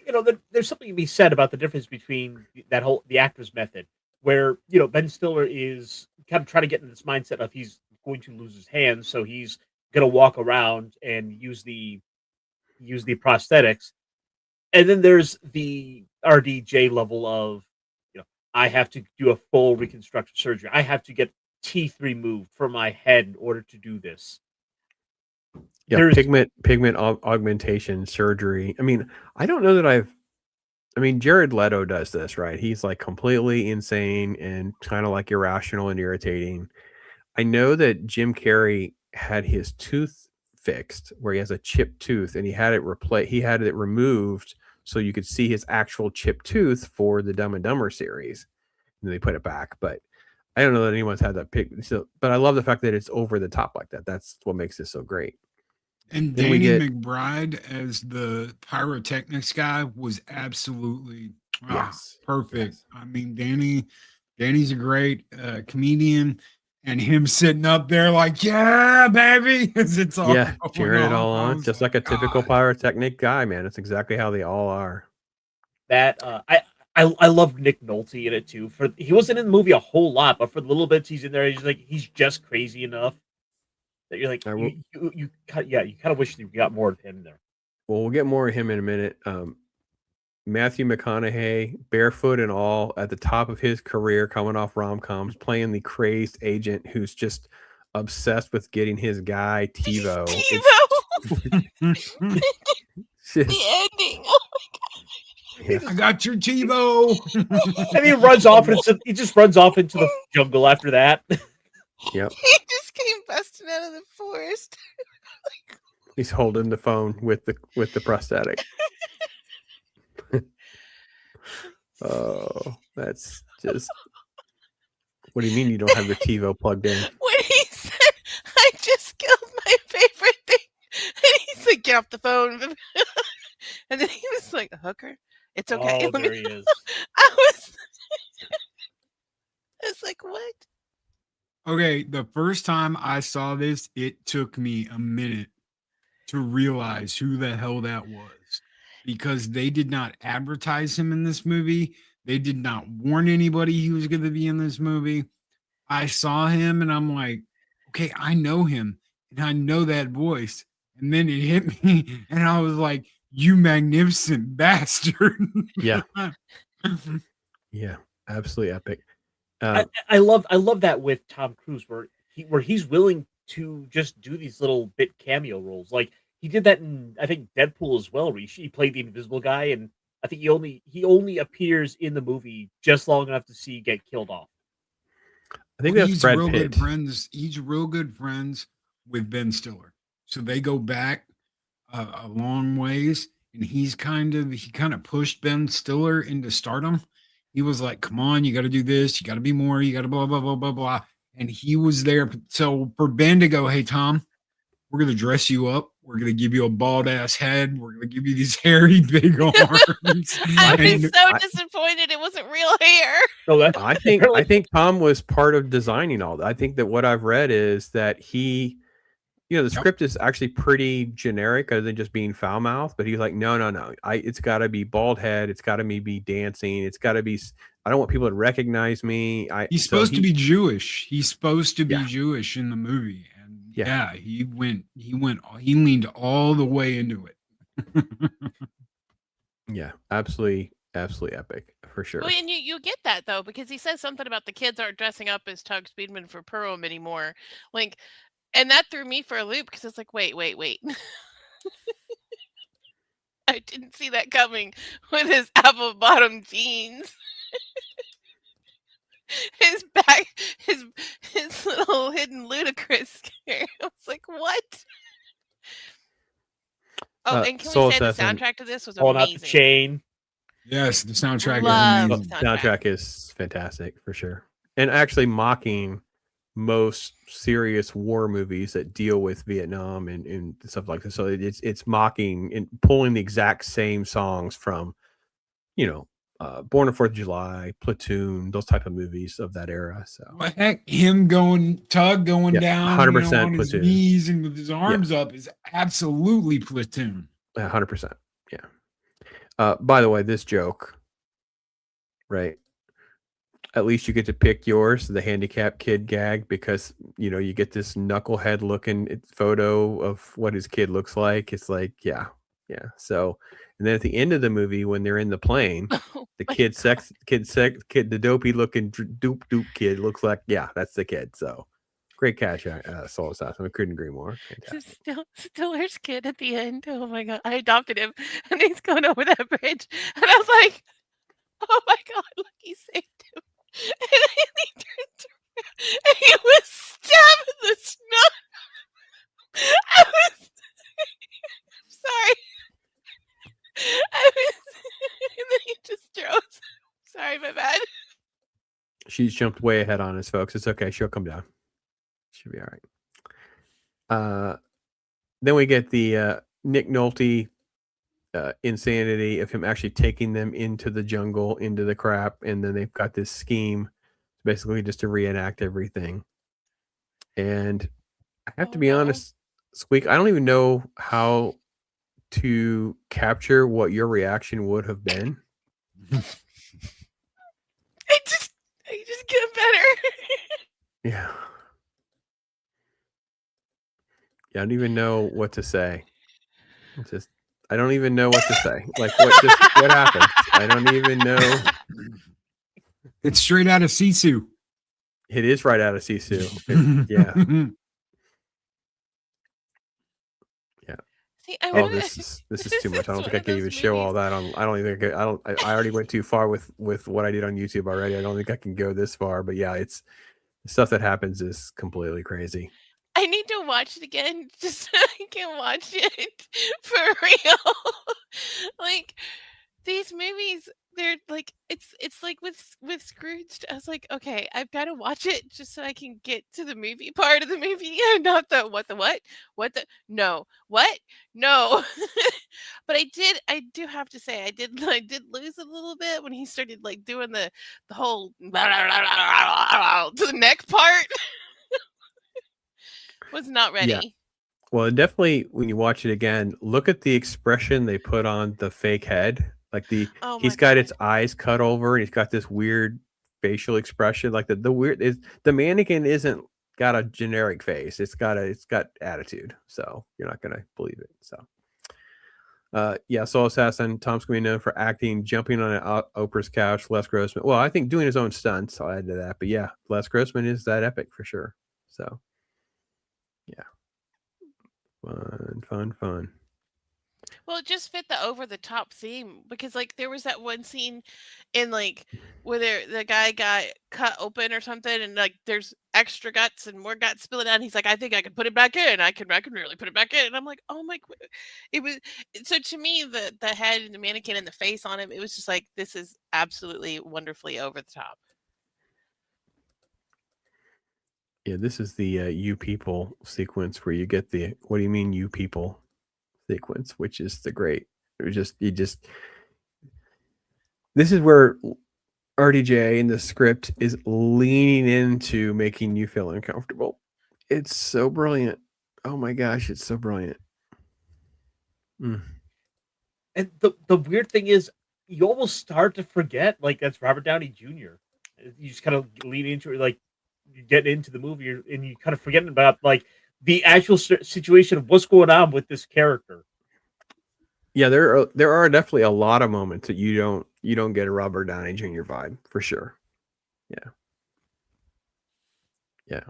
there's something to be said about the difference between the actor's method, where Ben Stiller is kind of trying to get in this mindset of he's going to lose his hands, so he's going to walk around and use the prosthetics. And then there's the RDJ level of I have to do a full reconstructive surgery. I have to get teeth removed from my head in order to do this. Yeah, pigment augmentation surgery. I mean, I don't know that Jared Leto does this, right? He's like completely insane and kind of like irrational and irritating. I know that Jim Carrey had his tooth fixed where he has a chipped tooth, and he had it removed so you could see his actual chipped tooth for the Dumb and Dumber series. And they put it back, but I don't know that anyone's had that pick. So, but I love the fact that it's over the top like that. That's what makes this so great. And Danny McBride as the pyrotechnics guy was absolutely perfect. Yes. I mean, Danny's a great comedian, and him sitting up there like, yeah, baby, it's all cheering it all on, just like a typical pyrotechnic guy, man. It's exactly how they all are. That I love Nick Nolte in it too. He wasn't in the movie a whole lot, but for the little bits he's in there, he's just crazy enough that you're like, you kind of wish you got more of him there. Well, we'll get more of him in a minute. Matthew McConaughey, barefoot and all, at the top of his career, coming off rom-coms, playing the crazed agent who's just obsessed with getting his guy TiVo. The ending. Oh my God. I got your TiVo. And he just runs off into the jungle after that. Yep. He just came busting out of the forest. He's holding the phone with the prosthetic. Oh, that's just. What do you mean you don't have your TiVo plugged in? When he said, "I just killed my favorite thing," and he's like, "Get off the phone," and then he was like, "A hooker? It's okay." Oh, there he is. I was like, "What?" Okay, the first time I saw this, it took me a minute to realize who the hell that was, because they did not advertise him in this movie. They did not warn anybody he was going to be in this movie. I saw him and I'm like, okay, I know him and I know that voice. And then it hit me and I was like, you magnificent bastard. Yeah. Yeah, absolutely epic. I love that with Tom Cruise, where he's willing to just do these little bit cameo roles. Like he did that in, I think, Deadpool as well, where he played the invisible guy, and I think he only appears in the movie just long enough to see get killed off. I think that's he's Brad real Pitt. good friends. He's real good friends with Ben Stiller, so they go back a long ways. And he kind of pushed Ben Stiller into stardom. He was like, "Come on, you got to do this. You got to be more. You got to blah blah blah blah blah." And he was there. So for Ben to go, "Hey Tom, we're gonna dress you up. We're gonna give you a bald ass head. We're gonna give you these hairy big arms." I was so disappointed it wasn't real hair. So I think Tom was part of designing all that. I think that what I've read is that he, the script is actually pretty generic other than just being foul mouth, but he's like, no. It's got to be bald head. It's got to be dancing. It's got to be, I don't want people to recognize me. He's supposed to be Jewish. He's supposed to be Jewish in the movie. And he leaned all the way into it. Yeah, absolutely epic for sure. Well, and you get that though, because he says something about the kids aren't dressing up as Tug Speedman for Purim anymore. Like, and that threw me for a loop because it's like, wait. I didn't see that coming with his apple bottom jeans. His back, his little hidden ludicrous scare. I was like, what? Oh, and can we say the soundtrack to this was amazing? Out the chain. Yes, the soundtrack Love is amazing. Soundtrack is fantastic for sure. And actually mocking most serious war movies that deal with Vietnam and stuff like this. So it's mocking and pulling the exact same songs from, Born on 4th of July, Platoon, those type of movies of that era. So well, heck, him Tug going down 100% on his Platoon. knees and with his arms up is absolutely Platoon. 100%. Yeah. By the way, this joke, right? At least you get to pick yours, the handicapped kid gag, because you get this knucklehead looking photo of what his kid looks like. It's like, yeah. So, and then at the end of the movie, when they're in the plane, the the dopey looking doop kid looks like, that's the kid. So, great catch, Soul Assassin. I couldn't agree more. Stiller's kid at the end. Oh my god, I adopted him, and he's going over that bridge, and I was like, oh my god, look, he saved him. And then he turned around and he was stabbing the snow. I'm sorry. And then he just drove. Sorry, my bad. She's jumped way ahead on us, folks. It's okay. She'll come down. She'll be all right. Then we get the Nick Nolte insanity of him actually taking them into the jungle, into the crap, and then they've got this scheme basically just to reenact everything. And I have to be honest, Squeak, I don't even know how to capture what your reaction would have been. I just get better. Yeah, I don't even know what to say. I don't even know what to say. Like, what happened? I don't even know. It's straight out of Sisu. It is right out of Sisu. Yeah. See, this is too much. I don't think I can even show all that on. I don't even. I already went too far with what I did on YouTube already. I don't think I can go this far. But yeah, it's the stuff that happens is completely crazy. I need to watch it again just so I can watch it for real. Like, these movies, they're like, it's like with Scrooge. I was like, okay, I've got to watch it just so I can get to the movie part of the movie, not the what no. But I do have to say, I did lose a little bit when he started like doing the whole to the neck part. Was not ready. Yeah. Well, definitely when you watch it again, look at the expression they put on the fake head. Like he's got its eyes cut over and he's got this weird facial expression. Like the mannequin isn't got a generic face. It's got attitude. So you're not gonna believe it. So Yeah, Soul Assassin. Tom's going to be known for acting, jumping on Oprah's couch. Les Grossman. Well, I think doing his own stunts. I'll add to that. But yeah, Les Grossman is that epic for sure. So, yeah. Fun. Well, it just fit the over the top theme because like there was that one scene in like where the guy got cut open or something and like there's extra guts and more guts spilling out and he's like, I think I can put it back in. I can really put it back in. And I'm like, oh my, it was so to me the head and the mannequin and the face on him, it was just like this is absolutely wonderfully over the top. Yeah, this is the you people sequence where you get the what do you mean you people sequence, which is the great. This is where RDJ in the script is leaning into making you feel uncomfortable. It's so brilliant. Oh my gosh, it's so brilliant. And the weird thing is, you almost start to forget like that's Robert Downey Jr. You just kind of lean into it, like you get into the movie and you kind of forget about like the actual situation of what's going on with this character. Yeah, there are definitely a lot of moments that you don't get a Robert Downey Jr. vibe for sure. Yeah.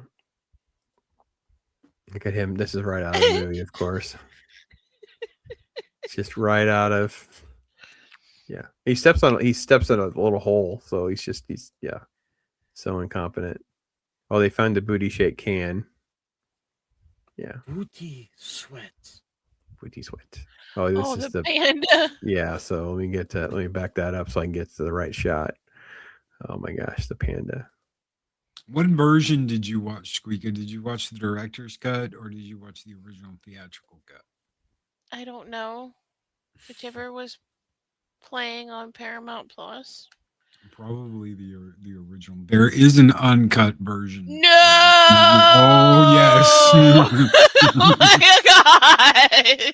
Look at him. This is right out of the movie, of course. It's just right out of. Yeah, he steps in a little hole, so he's so incompetent. Oh, they found the booty shake can. Yeah. Booty sweat. Oh, this is the panda. Yeah, so let me back that up so I can get to the right shot. Oh my gosh, the panda. What version did you watch, Squeeka? Did you watch the director's cut or did you watch the original theatrical cut? I don't know. Whichever was playing on Paramount Plus. Probably the original. There is an uncut version. No. Oh yes. Oh my god.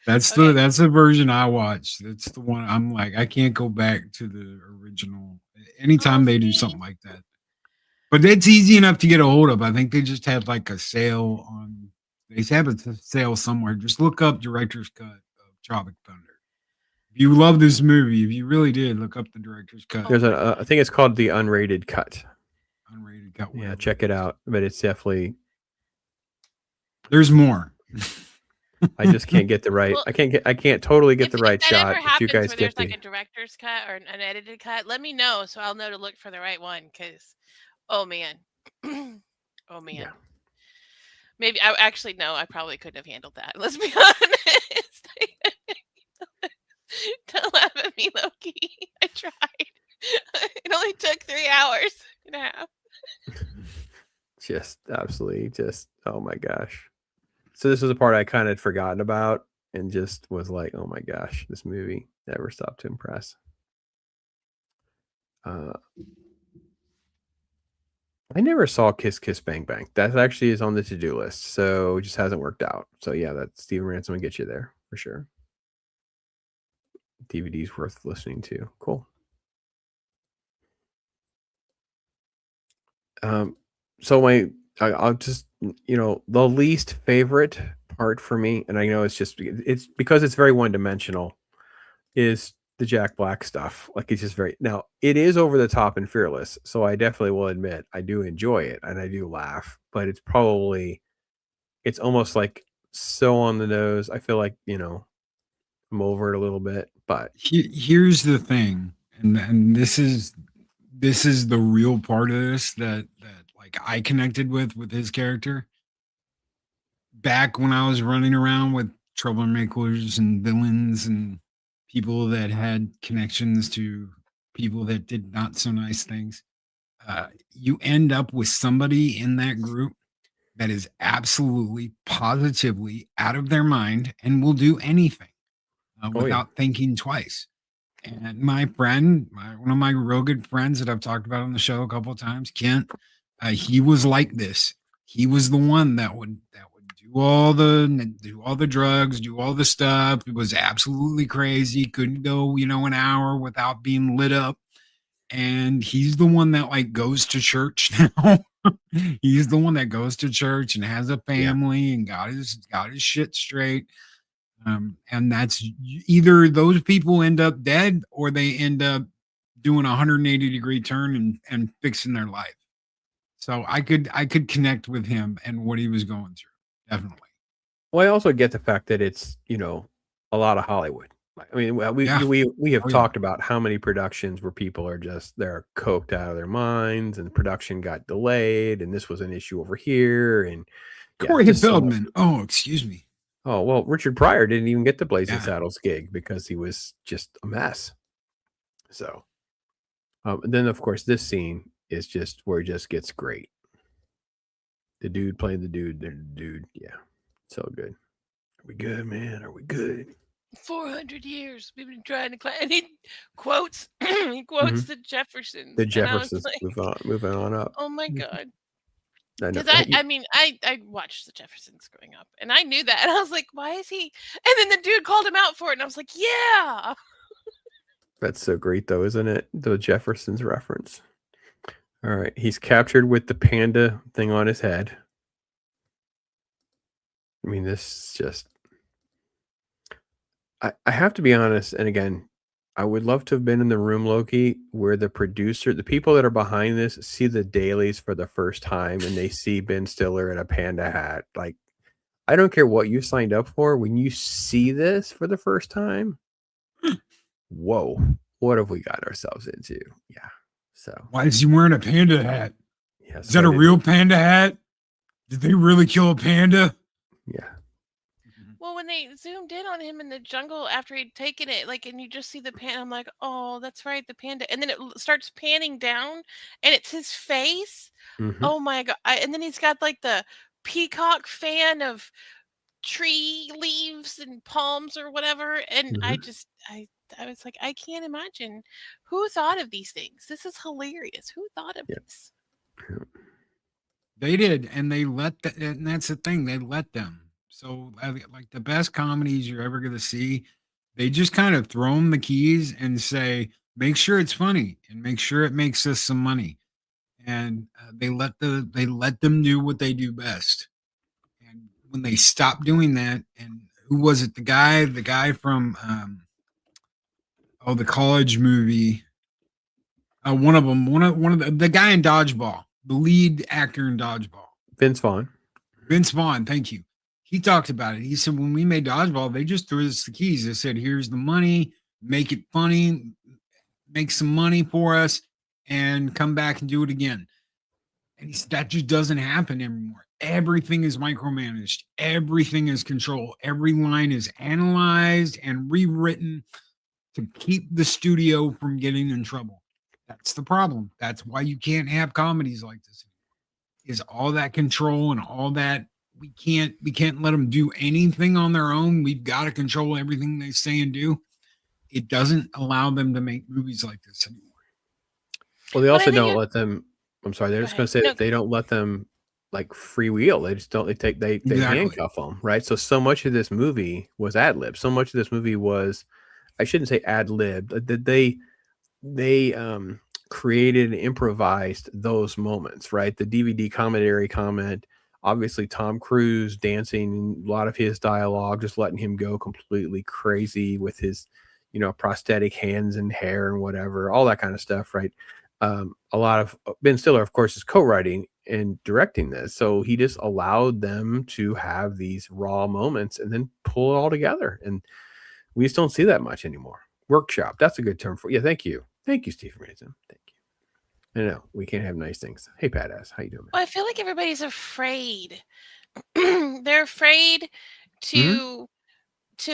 That's the version I watched. That's the one I'm like, I can't go back to the original anytime they do something like that. But it's easy enough to get a hold of. I think they just had like a sale on. They have a sale somewhere. Just look up director's cut of Tropic Thunder. If you love this movie, if you really did, look up the director's cut. There's I think it's called the unrated cut. Unrated cut. Yeah, check it out. But it's definitely. There's more. I just can't get the right. Well, I can't totally get the right if that shot. ever But you happens guys where get there's the. like a director's cut or an unedited cut, let me know so I'll know to look for the right one. Because, oh man, oh man. Yeah. Maybe I actually no, I probably couldn't have handled that. Let's be honest. Don't laugh at me, Loki. I tried. It only took 3 hours and a half. Just absolutely, oh my gosh. So this was a part I kind of forgotten about and just was like, oh my gosh, this movie never stopped to impress. I never saw Kiss Kiss Bang Bang. That actually is on the to-do list, so it just hasn't worked out. So yeah, that Steven Ransom will get you there for sure. DVD's worth listening to. Cool. So I'll just, the least favorite part for me, and I know it's because it's very one-dimensional, is the Jack Black stuff. Like it's just now it is over the top and fearless. So I definitely will admit I do enjoy it and I do laugh, but it's almost like so on the nose. I feel like, I'm over it a little bit, but here's the thing. And this is the real part of this that like I connected with his character. Back when I was running around with troublemakers and villains and people that had connections to people that did not so nice things, you end up with somebody in that group that is absolutely positively out of their mind and will do anything without thinking twice. And my friend, one of my real good friends that I've talked about on the show a couple of times, Kent, he was like this. He was the one that would do all the drugs, do all the stuff. It was absolutely crazy. Couldn't go, an hour without being lit up. And he's the one that like goes to church now. He's the one that goes to church and has a family and got his shit straight. And that's either those people end up dead or they end up doing a 180-degree turn and fixing their life. So I could connect with him and what he was going through. Definitely. Well, I also get the fact that it's, you know, a lot of Hollywood. I mean, we have talked about how many productions where people are just, they're coked out of their minds and production got delayed and this was an issue over here. And Corey Feldman. Oh, excuse me. Oh, well, Richard Pryor didn't even get the Blazing Saddles gig because he was just a mess. So, then of course, this scene is just where it just gets great. The dude playing the dude. Yeah. So good. Are we good, man? Are we good? 400 years we've been trying to and he quotes the Jeffersons. The Jeffersons like, moving on up. Oh my God. Because I watched the Jeffersons growing up and I knew that and I was like, why is he? And then the dude called him out for it and I was like, yeah. That's so great though, isn't it? The Jeffersons reference. All right. He's captured with the panda thing on his head. I mean, this is just, I have to be honest. And again, I would love to have been in the room, Loki, where the producer, the people that are behind this see the dailies for the first time and they see Ben Stiller in a panda hat. Like, I don't care what you signed up for. When you see this for the first time, whoa, what have we got ourselves into? Yeah. So why is he wearing a panda hat? Yeah, is that a real panda hat? Did they really kill a panda? Yeah. Well, when they zoomed in on him in the jungle after he'd taken it, like, and you just see the panda, I'm like, oh, that's right, the panda. And then it starts panning down, and it's his face. Mm-hmm. Oh my God! And then he's got like the peacock fan of tree leaves and palms or whatever. And I was like, I can't imagine who thought of these things. This is hilarious. Who thought of this? They did, and they let that, and that's the thing. They let them. So, like the best comedies you're ever going to see, they just kind of throw them the keys and say, make sure it's funny and make sure it makes us some money. And they let them do what they do best. And when they stop doing that, and who was it? The guy from the college movie. One of them, one of the guy in Dodgeball, the lead actor in Dodgeball, Vince Vaughn. Thank you. He talked about it. He said, when we made Dodgeball, they just threw us the keys. They said, here's the money, make it funny, make some money for us, and come back and do it again. And he said, that just doesn't happen anymore. Everything is micromanaged. Everything is controlled. Every line is analyzed and rewritten to keep the studio from getting in trouble. That's the problem. That's why you can't have comedies like this. Is all that control and all that. We can't let them do anything on their own. We've got to control everything they say and do. It doesn't allow them to make movies like this anymore. Well, they also don't let them. I'm sorry, they're just going to say that they don't let them like freewheel. They just don't. They handcuff them, right? So much of this movie was ad lib. So much of this movie was, I shouldn't say ad lib. That they created and improvised those moments, right? The DVD commentary comment. Obviously, Tom Cruise dancing, a lot of his dialogue, just letting him go completely crazy with his, prosthetic hands and hair and whatever, all that kind of stuff, right? A lot of Ben Stiller, of course, is co-writing and directing this. So he just allowed them to have these raw moments and then pull it all together. And we just don't see that much anymore. Workshop. That's a good term for it. Yeah, thank you. Thank you, Steve Ransom. Thank you. I know we can't have nice things. Hey, Badass, how you doing, man? Well, I feel like everybody's afraid. They're afraid to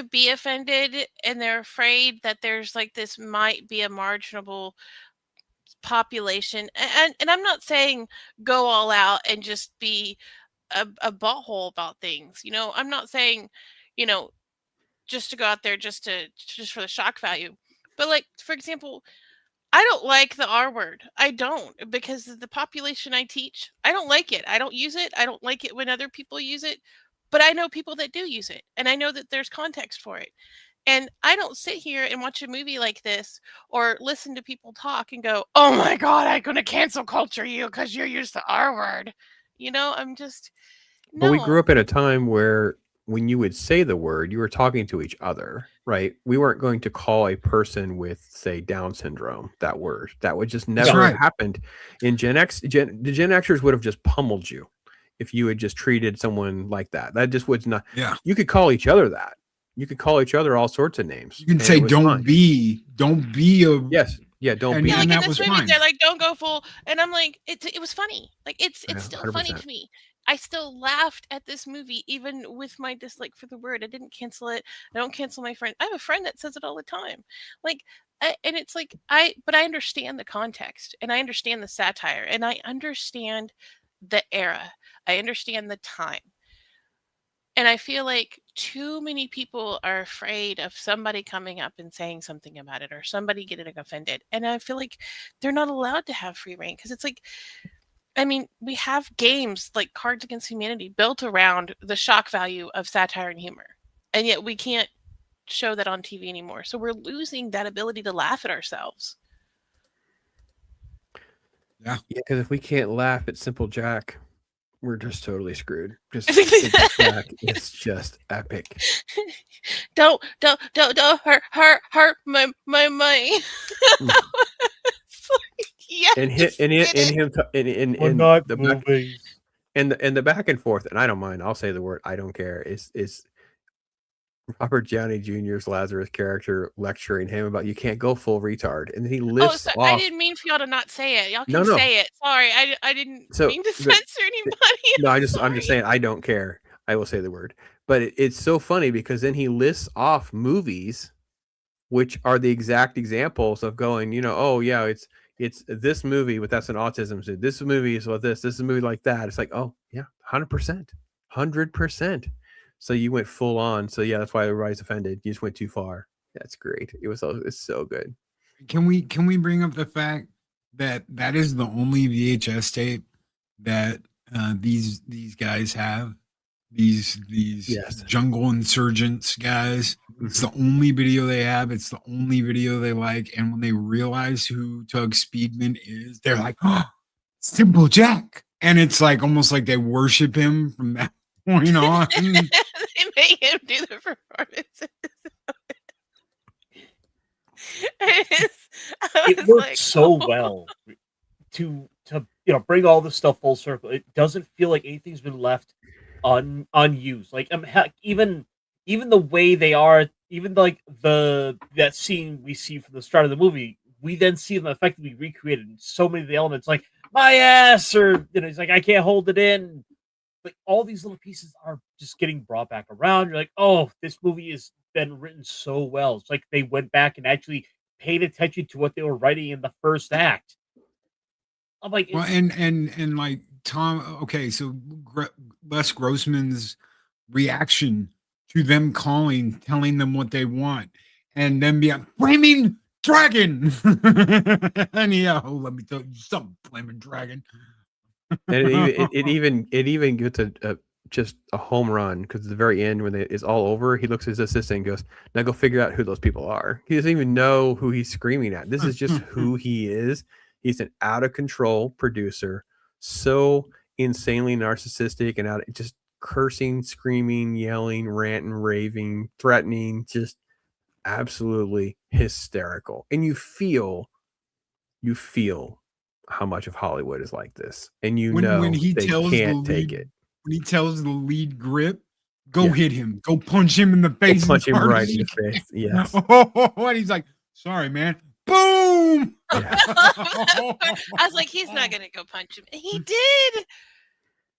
be offended, and they're afraid that there's like this might be a marginable population. And I'm not saying go all out and just be a butthole about things. I'm not saying, just to go out there just for the shock value. But like, for example, I don't like the R word. I don't, because of the population I teach. I don't like it. I don't use it. I don't like it when other people use it. But I know people that do use it. And I know that there's context for it. And I don't sit here and watch a movie like this or listen to people talk and go, oh my God, I'm going to cancel culture you because you use the R word. I'm just, no. But we grew up in a time where when you would say the word, you were talking to each other, right? We weren't going to call a person with, say, Down syndrome that word. That would just never have happened. In Gen X, the Gen Xers would have just pummeled you if you had just treated someone like that. That just was not. Yeah. You could call each other that. You could call each other all sorts of names. You can say, don't be a. Yes. Yeah, don't be. Yeah, like and in that this was movie, fine. they're like, "Don't go full," and I'm like, it was funny. Like it's Yeah, still funny 100%. to me. I still laughed at this movie, even with my dislike for the word. I didn't cancel it. I don't cancel my friend. I have a friend that says it all the time. Like, and it's like but I understand the context, and I understand the satire, and I understand the era. I understand the time. And I feel like too many people are afraid of somebody coming up and saying something about it or somebody getting offended. And I feel like they're not allowed to have free reign because it's like, I mean, we have games like Cards Against Humanity built around the shock value of satire and humor. And yet we can't show that on TV anymore. So we're losing that ability to laugh at ourselves. Yeah. Yeah, because if we can't laugh at Simple Jack, we're just totally screwed. Just Simple Jack is just epic. Don't hurt my yes, And the back and forth, and I don't mind. I'll say the word. I don't care. Is Robert Downey Jr.'s Lazarus character lecturing him about you can't go full retard, and then he lifts off. I didn't mean for y'all to not say it. Y'all can say it. Sorry, I didn't mean to censor anybody. No, I'm just saying I don't care. I will say the word, but it's so funny because then he lists off movies, which are the exact examples of going, oh yeah, it's this movie, but that's an autism. So this movie is what this is a movie like that. It's like, oh yeah, 100%. So you went full on. So yeah, that's why everybody's offended. You just went too far. That's great. It's so good. Can we bring up the fact that is the only VHS tape that these guys have? These jungle insurgents guys. It's the only video they have. It's the only video they like. And when they realize who Tug Speedman is, they're like, oh, Simple Jack. And it's like almost like they worship him from that point on. They make him do the performances. It works so well to bring all this stuff full circle. It doesn't feel like anything's been left unused. Like even the way they are, even like that scene we see from the start of the movie, we then see them effectively recreated in so many of the elements, like my ass, or he's like, I can't hold it in. Like all these little pieces are just getting brought back around. You're like, oh, this movie has been written so well. It's like they went back and actually paid attention to what they were writing in the first act. I'm like, well, and like Tom. Okay, so Les Grossman's reaction to them telling them what they want, and then be a flaming dragon. And let me tell you something, flaming dragon. And it even gets just a home run because at the very end when it's all over, he looks at his assistant and goes, "Now go figure out who those people are." He doesn't even know who he's screaming at. This is just who he is. He's an out of control producer, so insanely narcissistic and just cursing, screaming, yelling, ranting, raving, threatening, just absolutely hysterical. And you feel how much of Hollywood is like this, and when he they can't take it. When he tells the lead grip, go hit him, go punch him in the face, punch him right in the face. Yes. And he's like, sorry, man. Boom. Yeah. I was like, he's not gonna go punch him. And he did.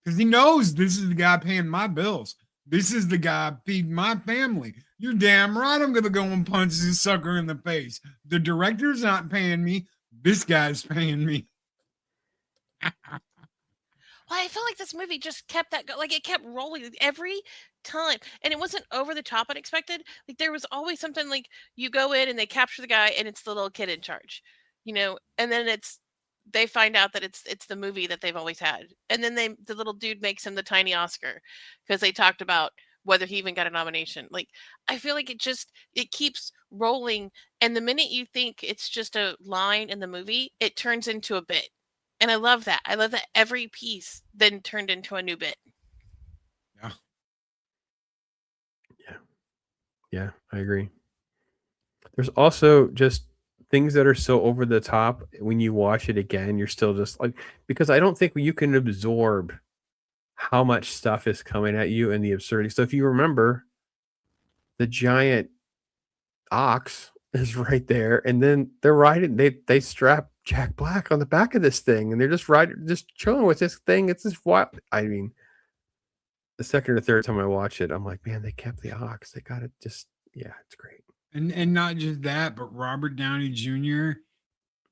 Because he knows this is the guy paying my bills. This is the guy feeding my family. You're damn right I'm gonna go and punch this sucker in the face. The director's not paying me. This guy's paying me. Well, I felt like this movie just kept that like it kept rolling every time, and it wasn't over the top unexpected. Like there was always something like you go in and they capture the guy, and it's the little kid in charge, and then they find out that it's the movie that they've always had, and then the little dude makes him the tiny Oscar because they talked about whether he even got a nomination. Like I feel like it keeps rolling, and the minute you think it's just a line in the movie, it turns into a bit. And I love that. I love that every piece then turned into a new bit. Yeah. Yeah, I agree. There's also just things that are so over the top. When you watch it again, you're still just like, because I don't think you can absorb how much stuff is coming at you and the absurdity. So if you remember, the giant ox is right there, and then they're riding. They strap Jack Black on the back of this thing, and they're just chilling with this thing. It's just what I mean. The second or third time I watch it, I'm like, man, they kept the ox. They got it. Just yeah, it's great. And not just that, but Robert Downey Jr.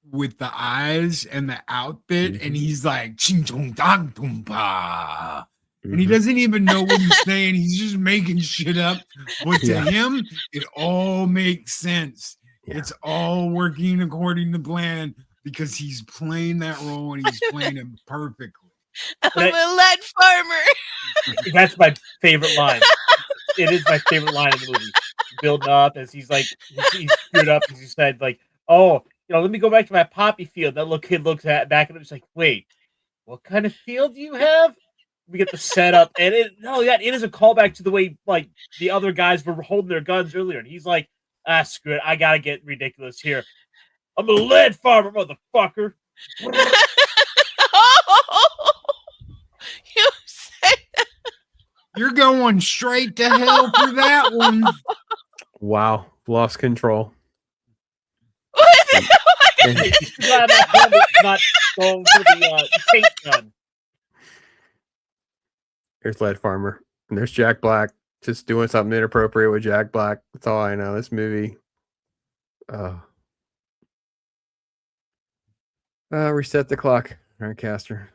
with the eyes and the outfit, and he's like ching chong dang tum pa. And he doesn't even know what he's saying. He's just making shit up. But to him, it all makes sense. Yeah. It's all working according to plan because he's playing that role and he's playing him perfectly. I'm a lead farmer. That's my favorite line. It is my favorite line in the movie. Building up as he's like, he's screwed up as he said, like, oh, let me go back to my poppy field. That little kid looks back at him. He's like, wait, what kind of field do you have? We get the setup, and it is a callback to the way like the other guys were holding their guns earlier. And he's like, screw it, I gotta get ridiculous here. I'm a lead farmer, motherfucker. You said you're going straight to hell for that one. Wow, lost control. Not going for the tank gun. Here's Lead Farmer, and there's Jack Black just doing something inappropriate with Jack Black. That's all I know. This movie. Reset the clock, Ironcaster.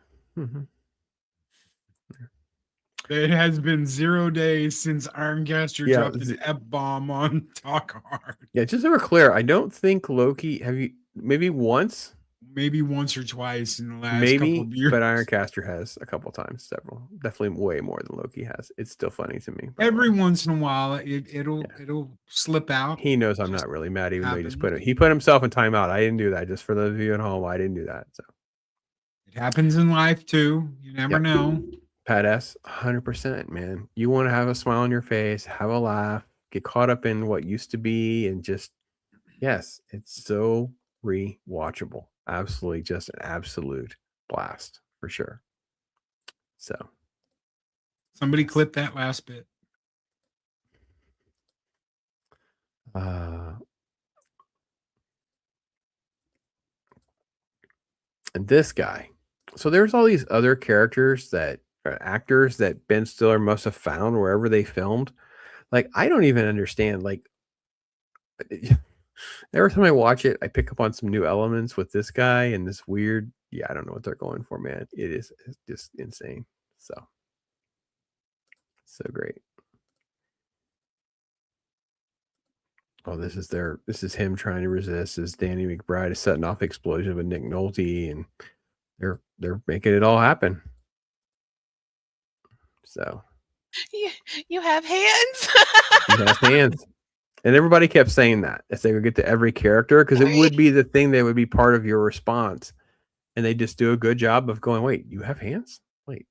It has been 0 days since Ironcaster dropped an F-bomb on Talk Hard. Yeah, just so we're clear, I don't think Loki. Have you maybe once? Maybe once or twice in the last couple of years. But Ironcaster has a couple times, several. Definitely way more than Loki has. It's still funny to me. Every once in a while, it'll slip out. He knows I'm not really mad, even though he put himself in timeout. I didn't do that. Just for those of you at home, I didn't do that. So it happens in life too. You never know. Pat S, 100%, man. You want to have a smile on your face, have a laugh, get caught up in what used to be, and just yes, it's so rewatchable. Absolutely, just an absolute blast for sure. So, somebody clip that last bit. And this guy. So there's all these other characters that are actors that Ben Stiller must have found wherever they filmed. Like, I don't even understand. Like, every time I watch it, I pick up on some new elements with this guy and this weird. Yeah, I don't know what they're going for, man. It's just insane. So great. Oh, this is him trying to resist. As Danny McBride is setting off the explosion with Nick Nolte, and they're making it all happen. So you have hands. He has hands. And everybody kept saying that as they would get to every character, because it would be the thing that would be part of your response. And they just do a good job of going, wait, you have hands? Wait.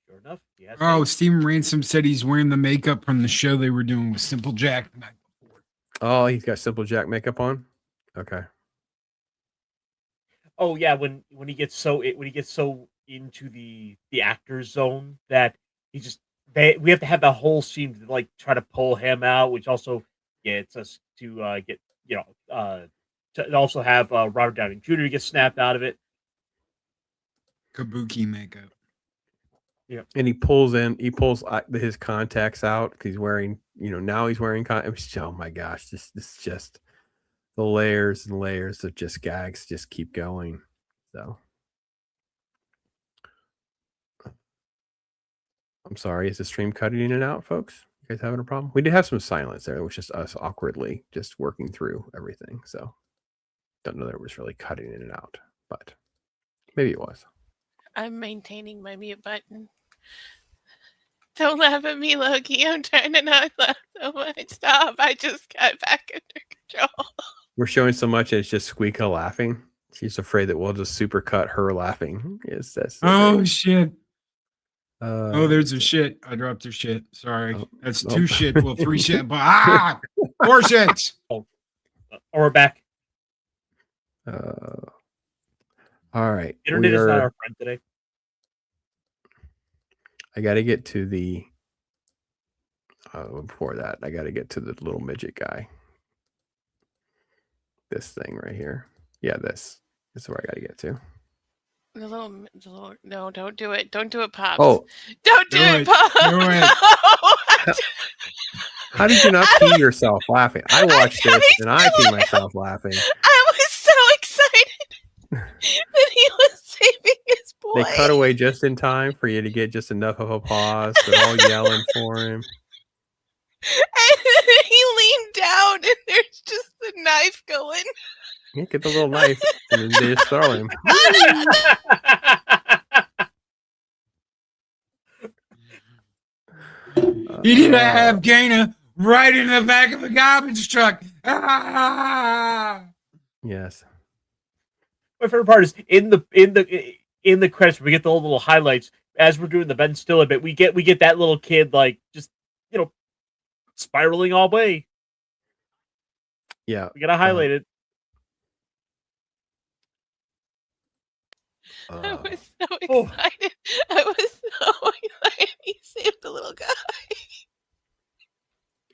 Sure enough. Yes. Oh, Stephen Ransom said he's wearing the makeup from the show they were doing with Simple Jack the night before. Oh, he's got Simple Jack makeup on? Okay. Oh yeah, when he gets so into the actor's zone that we have to have that whole scene to like try to pull him out, which also gets us to get to also have Robert Downey Jr. get snapped out of it. Kabuki makeup. Yeah, and he pulls his contacts out because he's wearing, now he's wearing contacts. Oh my gosh, this is just the layers and layers of just gags just keep going. So I'm sorry, is the stream cutting in and out, folks? You guys having a problem? We did have some silence there. It was just us awkwardly just working through everything. So don't know that it was really cutting in and out, but maybe it was. I'm maintaining my mute button. Don't laugh at me, Loki. I'm trying to not laugh so much. Stop. I just got back under control. We're showing so much, and it's just SQUEEKA laughing. She's afraid that we'll just supercut her laughing. Yes, that's oh shit. Oh, there's a shit. I dropped a shit. Sorry. That's oh. 2 shit. Well, 3 shit. But 4 shits. Or we're back. All right. Internet is not our friend today. I got to get to the. Before that, I got to get to the little midget guy. This thing right here. Yeah, this is where I got to get to. The little, no, don't do it. Don't do it, Pops. Oh. Don't do it, Pops. Do it. No. How did you not pee yourself laughing? I watched this and I pee myself laughing. I was so excited that he was saving his boy. They cut away just in time for you to get just enough of a pause. They're all yelling for him. And he leaned down and there's just the knife going. Yeah, get the little knife and then they just throw him. He did a half gainer right in the back of a garbage truck. Ah! Yes. My favorite part is in the credits. We get the little highlights as we're doing the Ben Stiller bit. We get that little kid like just spiraling all the way. Yeah, we gotta highlight it. I was so excited. I was so excited. He saved the little guy.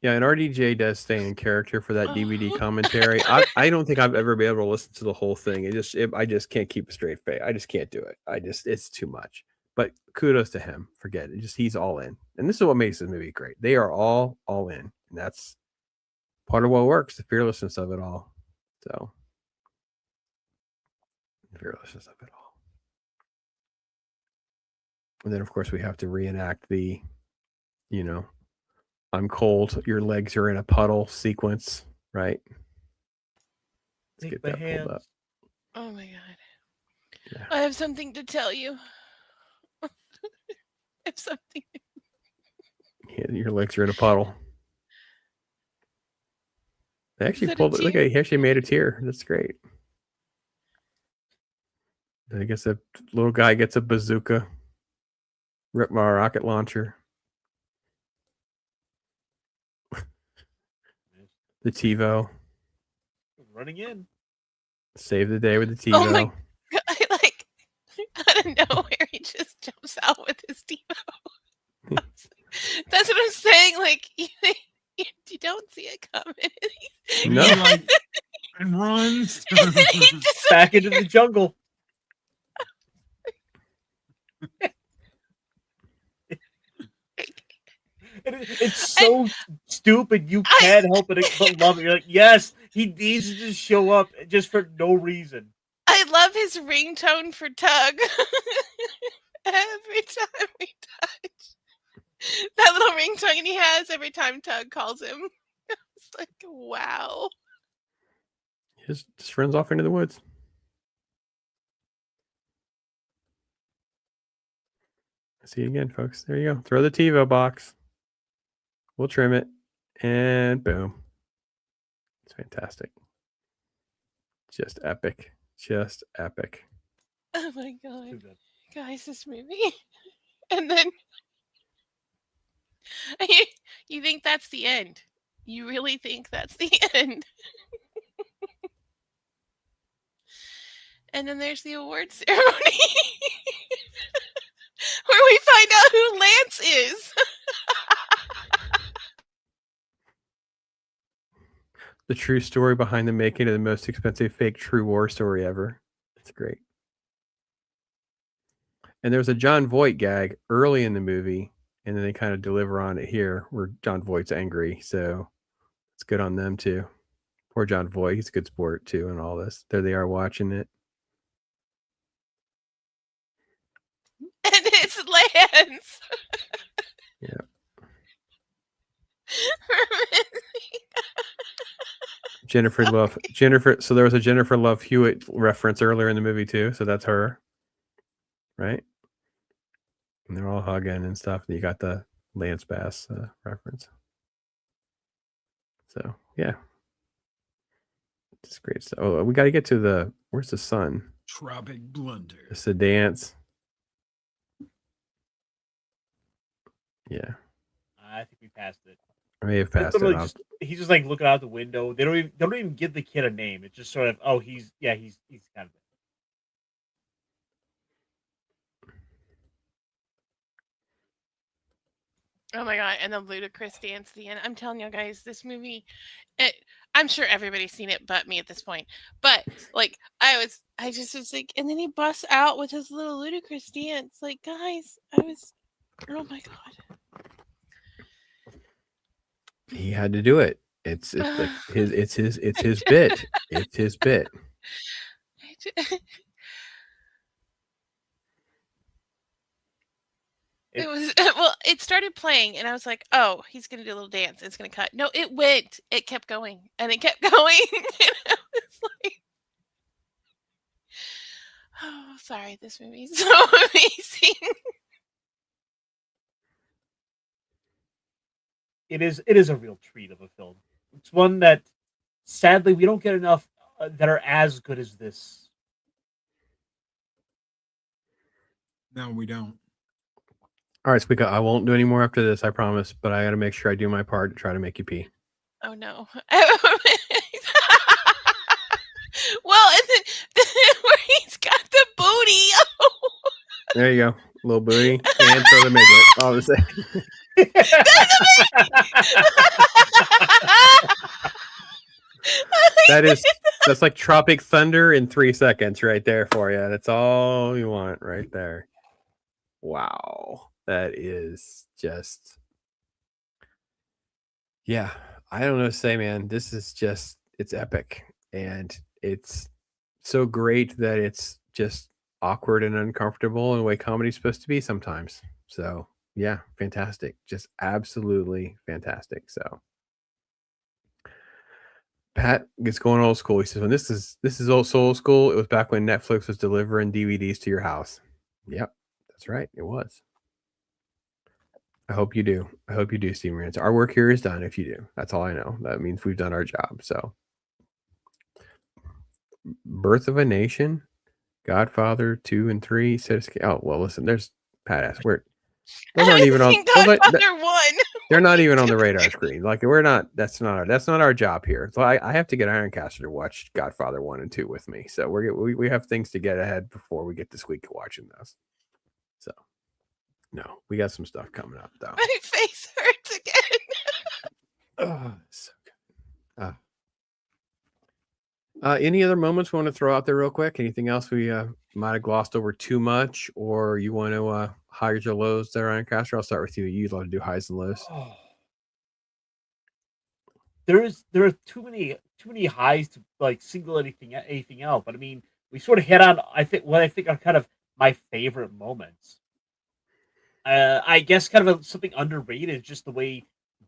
Yeah, and RDJ does stay in character for that DVD commentary. I don't think I've ever been able to listen to the whole thing. I just can't keep a straight face. I just can't do it. It's too much. But kudos to him. Forget it. He's all in. And this is what makes this movie great. They are all in. And that's part of what works, the fearlessness of it all. So, fearlessness of it all. And then, of course, we have to reenact the, I'm cold, your legs are in a puddle sequence, right? Let's get that pulled up. Oh my God. Yeah. I have something to tell you. I have something. Yeah, your legs are in a puddle. They actually pulled it. Look, he actually made a tear. That's great. I guess a little guy gets a bazooka, rocket launcher. The TiVo. Running in. Save the day with the TiVo. Oh my God. Out of nowhere, he just jumps out with his TiVo. That's what I'm saying. Like, you don't see it coming. No. And runs. Back into the jungle. It's so stupid. You can't help it but love it. You're like, yes, he needs to just show up just for no reason. I love his ringtone for Tug. Every time we touch. That little ringtone he has every time Tug calls him. It's like, wow. He just runs off into the woods. See you again, folks. There you go. Throw the TiVo box. We'll trim it. And boom. It's fantastic. Just epic. Just epic. Oh my God. Guys, this movie. And then you think that's the end. You really think that's the end. And then there's the award ceremony. Where we find out who Lance is. The true story behind the making of the most expensive fake true war story ever. It's great. And there's a John Voight gag early in the movie, and then they kind of deliver on it here where John Voight's angry. So it's good on them too. Poor John Voight. He's a good sport too and all this. There they are watching it. And it's Lance. Yeah. Jennifer. So there was a Jennifer Love Hewitt reference earlier in the movie too. So that's her, right? And they're all hugging and stuff. And you got the Lance Bass reference. So yeah, it's great stuff. Oh, we got to get to where's the sun? Tropic Thunder. It's a dance. Yeah. I think we passed it. I may have passed it. He's just like looking out the window. They don't even give the kid a name. It's just sort of, he's kind of. Oh my god! And the ludicrous dance at the end. I'm telling you guys, this movie. I'm sure everybody's seen it, but me at this point. But like, I just was like, and then he busts out with his little ludicrous dance. Like, guys, oh my god. He had to do it. It's like it's his bit. It's his bit. It was well. It started playing, and I was like, "Oh, he's gonna do a little dance. It's gonna cut." No, it went. It kept going, and it kept going. And I was like, "Oh, sorry, this movie is so amazing." It is a real treat of a film. It's one that, sadly, we don't get enough that are as good as this. No, we don't. All right, SQUEEKA, I won't do any more after this, I promise, but I got to make sure I do my part to try to make you pee. Oh no. Well, and then where he's got the booty. Oh. There you go. Little booty and throw the midget. All the same. That's like Tropic Thunder in 3 seconds right there for you. That's all you want right there. Wow. That is just, yeah, I don't know what to say, man. This is just, it's epic. And it's so great that it's just awkward and uncomfortable in the way comedy's supposed to be sometimes. So yeah, fantastic. Just absolutely fantastic. So Pat gets going old school. He says, when this is old school, it was back when Netflix was delivering DVDs to your house. Yep, that's right. It was. I hope you do. I hope you do, Steve Rance. Our work here is done if you do. That's all I know. That means we've done our job. So Birth of a Nation, Godfather 2 and 3, Citizen. Oh, well, listen, there's Pat ass. Those aren't even on Godfather 1. They're not even on the radar screen. Like, we're not, that's not our job here. So I have to get Ironcaster to watch Godfather 1 and 2 with me. So we have things to get ahead before we get to SQUEEKA watching those. So no, we got some stuff coming up though. My face hurts again. Oh, so good. Any other moments we want to throw out there real quick? Anything else we might have glossed over too much, or you want to highs or lows there, Ironcaster? I'll start with you. You love to do highs and lows. Oh. There are too many highs to like single anything out. But I mean, we sort of hit on I think are kind of my favorite moments. I guess kind of something underrated is just the way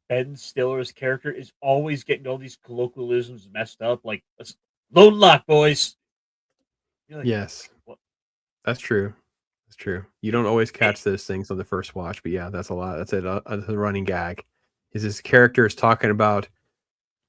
Ben Stiller's character is always getting all these colloquialisms messed up, like load lock, boys. Like, yes, what? That's true. That's true. You don't always catch those things on the first watch, but yeah, that's a lot. That's a running gag. His character is talking about,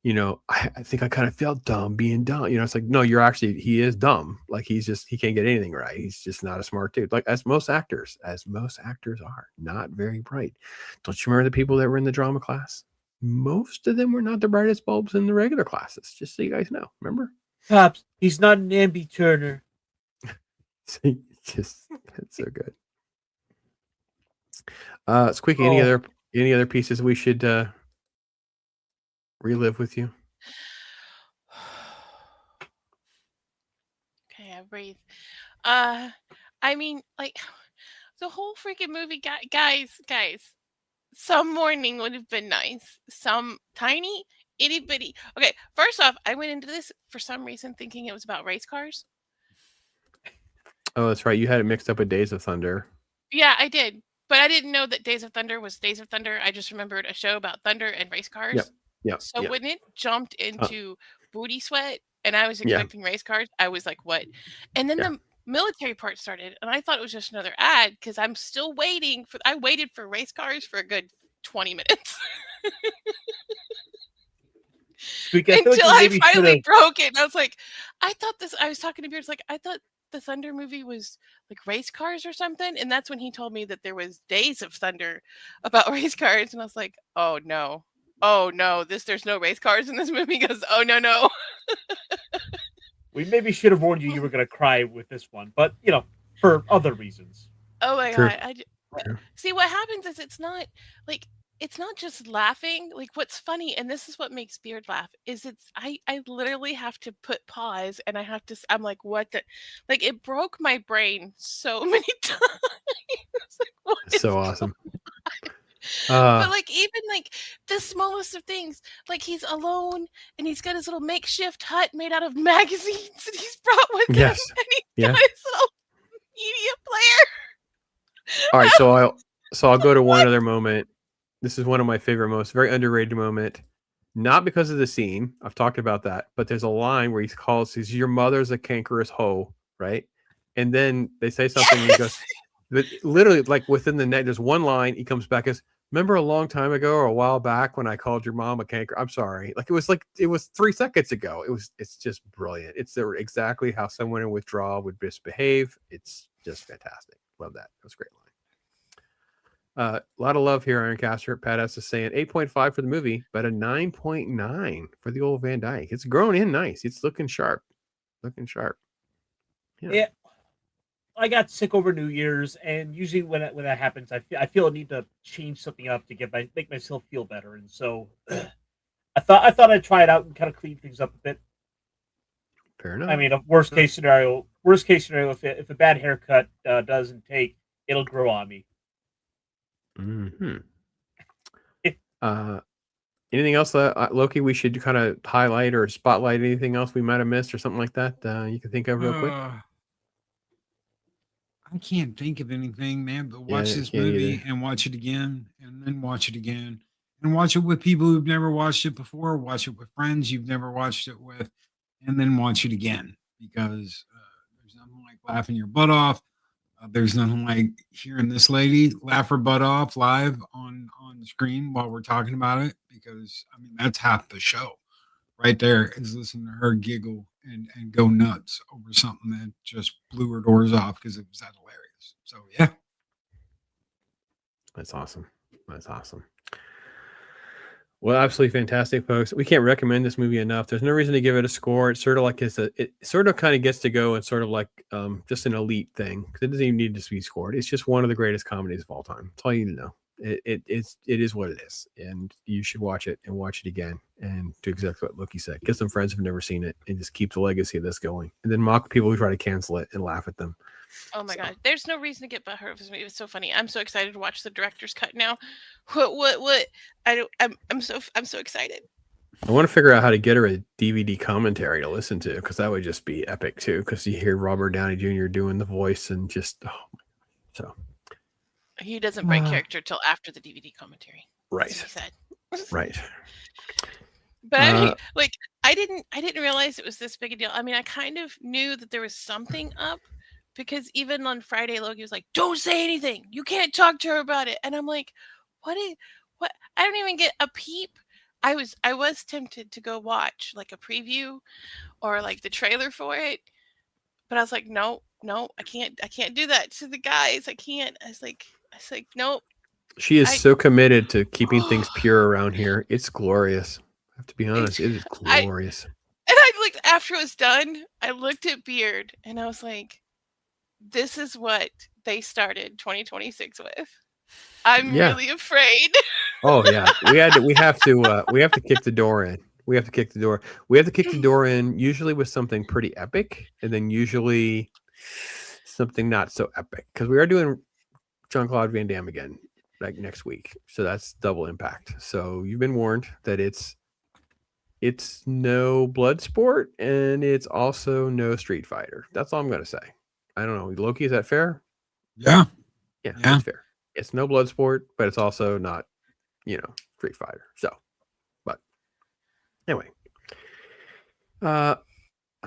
you know, I think I kind of felt dumb being dumb. You know, it's like, no, he is dumb. Like he can't get anything right. He's just not a smart dude. Like as most actors are, not very bright. Don't you remember the people that were in the drama class? Most of them were not the brightest bulbs in the regular classes, just so you guys know. Remember? Pops, he's not an Ambi Turner. Just that's so good. SQUEEKA, any other pieces we should relive with you? Okay, I breathe. I mean, like the whole freaking movie, guys. Some morning would have been nice. Some tiny itty bitty. Okay, first off, I went into this for some reason thinking it was about race cars. Oh, that's right. You had it mixed up with Days of Thunder. Yeah, I did. But I didn't know that Days of Thunder was Days of Thunder. I just remembered a show about thunder and race cars. Yep. Yeah. So when it jumped into booty sweat and I was expecting race cars, I was like, what? And then the military part started and I thought it was just another ad because I'm still waiting for I waited for race cars for a good 20 minutes. Until I finally broke it. And I was like, I was talking to Beards like, I thought the Thunder movie was like race cars or something, and that's when he told me that there was Days of Thunder about race cars, and I was like, oh no, there's no race cars in this movie. Because no. We maybe should have warned you were going to cry with this one, but for other reasons. Oh my True. god! See, what happens is it's not just laughing. Like, what's funny, and this is what makes Beard laugh, is I literally have to put pause, and I'm like, what the, like, it broke my brain so many times. Like, what is So awesome. but like, even like the smallest of things, like he's alone and he's got his little makeshift hut made out of magazines that he's brought with him, Yes. and he's Yeah. got his little media player. All right, so I'll go to one other moment. This is one of my favorite moments, very underrated moment. Not because of the scene, I've talked about that, but there's a line where says, "Your mother's a cankerous hoe," right? And then they say something, and he goes, but literally, like within the net, there's one line. He comes back as, "Remember a long time ago or a while back when I called your mom a canker? I'm sorry." Like it was 3 seconds ago. It's just brilliant. It's exactly how someone in withdrawal would misbehave. It's just fantastic. Love that. It was a great line. A lot of love here, Ironcaster. Pat S is saying 8.5 for the movie, but a 9.9 for the old Van Dyke. It's grown in nice. It's looking sharp. Yeah. I got sick over New Year's, and usually when that happens, I feel a need to change something up to make myself feel better. And so I thought I'd try it out and kind of clean things up a bit. Fair enough. I mean, a worst case scenario, if a bad haircut doesn't take, it'll grow on me. Mm-hmm. Anything else, Loki, we should kind of highlight or spotlight? Anything else we might have missed or something like that you can think of real quick? I can't think of anything, man, but watch this can't movie either. and watch it again, and then watch it again, and watch it with people who've never watched it before. Watch it with friends you've never watched it with, and then watch it again, because there's nothing like laughing your butt off. There's nothing like hearing this lady laugh her butt off live on the screen while we're talking about it, because I mean that's half the show right there, is listening to her giggle and go nuts over something that just blew her doors off because it was that hilarious. So yeah, That's awesome. Well, absolutely fantastic, folks. We can't recommend this movie enough. There's no reason to give it a score. It's sort of like it sort of kind of gets to go and sort of like just an elite thing. It doesn't even need to be scored. It's just one of the greatest comedies of all time. That's all you need to know. It is what it is, and you should watch it and watch it again and do exactly what Loki said. Get some friends who've never seen it and just keep the legacy of this going, and then mock people who try to cancel it and laugh at them. Oh my god, there's no reason to get butthurt with this movie. It was so funny. I'm so excited to watch the director's cut now. What? I'm so excited. I want to figure out how to get her a DVD commentary to listen to, because that would just be epic too. Because you hear Robert Downey Jr. doing the voice and just so. He doesn't break character till after the DVD commentary. Right. That's what he said. Right. But I mean, like, I didn't realize it was this big a deal. I mean, I kind of knew that there was something up, because even on Friday, Loki was like, "Don't say anything. You can't talk to her about it." And I'm like, what? I don't even get a peep. I was tempted to go watch like a preview or like the trailer for it, but I was like, no, I can't do that to the guys. I can't. I was like, nope. She is so committed to keeping things pure around here. It's glorious. I have to be honest. It is glorious. And I looked, after it was done, I looked at Beard and I was like, this is what they started 2026 with. I'm really afraid. Oh yeah. We have to kick the door in. We have to kick the door in usually with something pretty epic, and then usually something not so epic, because we are doing Jean-Claude Van Damme again like next week. So that's double impact. So you've been warned that it's no blood sport, and it's also no Street Fighter. That's all I'm going to say. I don't know. Loki, is that fair? Yeah. That's fair. It's no blood sport, but it's also not, Street Fighter. So, but anyway, I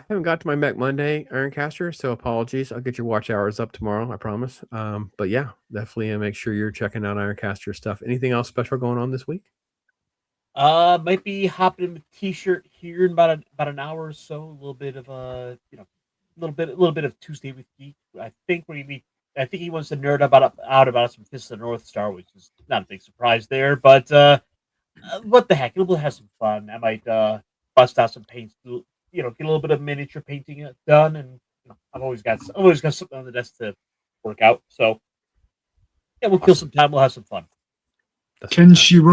haven't got to my Mech Monday, Ironcaster, so apologies. I'll get your watch hours up tomorrow, I promise. But yeah, definitely make sure you're checking out Ironcaster stuff. Anything else special going on this week? Might be hopping in the t-shirt here in about an hour or so. A little bit of little bit of Tuesday with Geek. I think he wants to nerd out about some Fist of the North Star, which is not a big surprise there. But what the heck? We'll have some fun. I might bust out some paints, get a little bit of miniature painting done, and I've always got something on the desk to work out. So yeah, we'll kill some time. We'll have some fun. Kenshiro.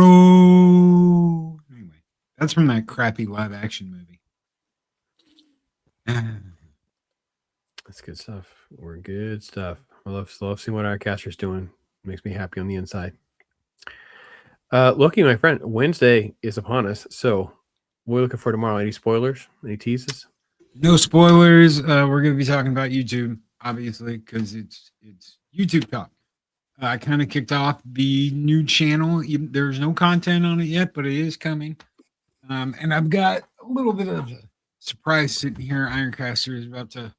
Anyway, that's from that crappy live action movie. That's good stuff. We're good stuff. I love seeing what IRONCASTER's doing. Makes me happy on the inside. Loki, my friend, Wednesday is upon us. So what are we looking for tomorrow? Any spoilers? Any teases? No spoilers. We're going to be talking about YouTube, obviously, because it's YouTube talk. I kind of kicked off the new channel. There's no content on it yet, but it is coming. And I've got a little bit of a surprise sitting here. IRONCASTER is about to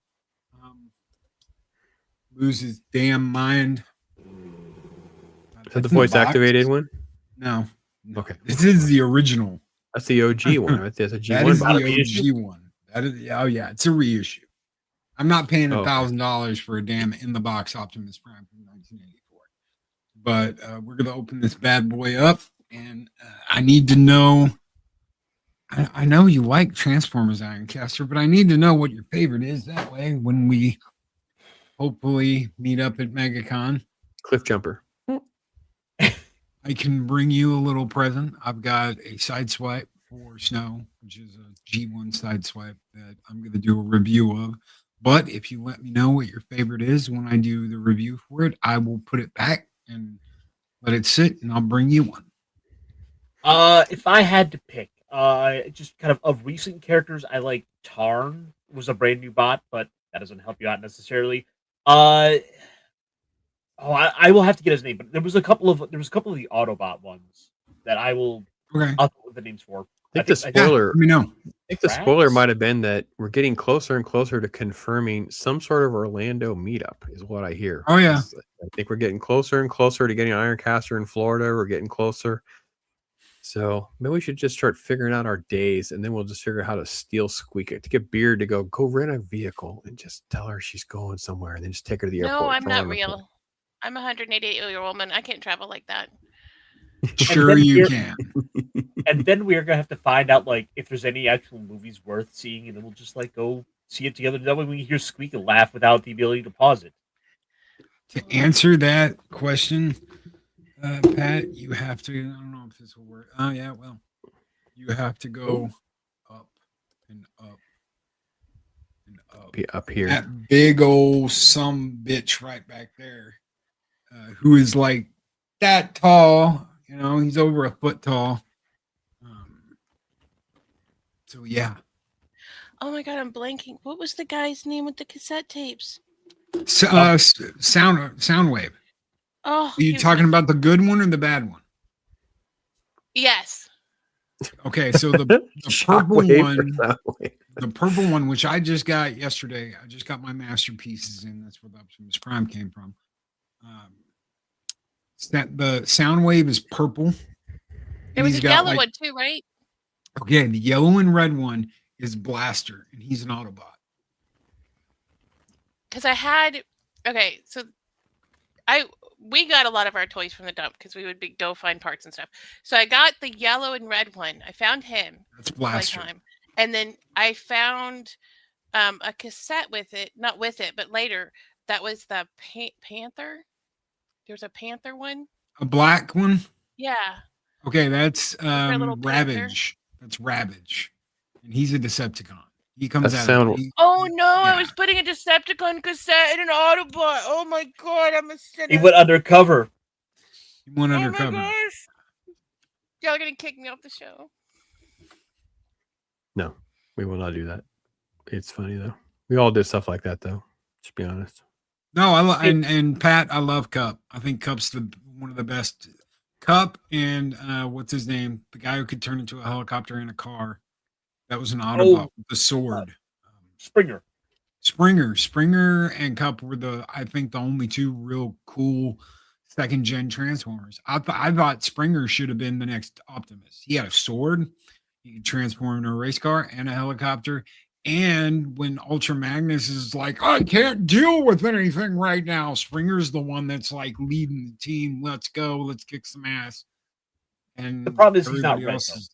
lose his damn mind. Is that the voice activated one? No. Okay. This is the original. That's the OG one. Right? That's a G1. That is the OG one. That is, oh yeah, it's a reissue. I'm not paying $1,000 for a damn in the box Optimus Prime from 1984. But we're gonna open this bad boy up, and I need to know. I know you like Transformers, IRONCASTER, but I need to know what your favorite is. That way, when we hopefully meet up at MegaCon, Cliff Jumper, I can bring you a little present. I've got a Sideswipe for Snow, which is a G1 Sideswipe that I'm going to do a review of. But if you let me know what your favorite is when I do the review for it, I will put it back and let it sit, and I'll bring you one. If I had to pick, just kind of recent characters, I like Tarn. It was a brand new bot, but that doesn't help you out necessarily. I will have to get his name, but there was a couple of the Autobot ones that I will. Okay. I'll put the names for. I think the spoiler. Let me know. I think the spoiler might have been that we're getting closer and closer to confirming some sort of Orlando meetup, is what I hear. Oh yeah. I think we're getting closer and closer to getting IRONCASTER in Florida. We're getting closer. So maybe we should just start figuring out our days, and then we'll just figure out how to steal SQUEEKA, to get Beard to go rent a vehicle and just tell her she's going somewhere, and then just take her to the airport. No, I'm not real. I'm a 188-year-old woman. I can't travel like that. Sure you can. And then we're gonna have to find out if there's any actual movies worth seeing, and then we'll just go see it together. That way we can hear SQUEEKA laugh without the ability to pause it. To answer that question, Pat, you have to. I don't know if this will work. Oh yeah, well, you have to go up and up and up. Up here. That big old bitch right back there, who is like that tall. He's over a foot tall. So yeah. Oh my god, I'm blanking. What was the guy's name with the cassette tapes? Soundwave. Oh, are you talking about the good one or the bad one? Yes. Okay, so the purple one, which I just got yesterday. I just got my masterpieces in. That's where the Optimus Prime came from. The Soundwave is purple. There was a yellow one too, right? Okay, the yellow and red one is Blaster, and he's an Autobot. Because we got a lot of our toys from the dump because we would go find parts and stuff. So I got the yellow and red one. I found him. That's Blaster. And then I found a cassette with it, not with it, but later. That was the Panther. There's a Panther one. A black one? Yeah. Okay, that's Ravage. That's Ravage. And he's a Decepticon. He comes out. Oh no, yeah. I was putting a Decepticon cassette in an Autobot. Oh my god, I'm a sinner. He went undercover. Oh my gosh. Y'all are gonna kick me off the show. No, we will not do that. It's funny though. We all did stuff like that though. Just be honest. No, and Pat, I love Cup. I think Cup's one of the best. Cup and what's his name? The guy who could turn into a helicopter in a car. That was an Autobot with the sword. Springer and Cup were I think the only two real cool second gen Transformers. I thought Springer should have been the next Optimus. He had a sword. He could transform into a race car and a helicopter, And when Ultra Magnus is like, I can't deal with anything right now, Springer's the one that's like leading the team. Let's go. Let's kick some ass. And the problem is he's not everybody red. else is-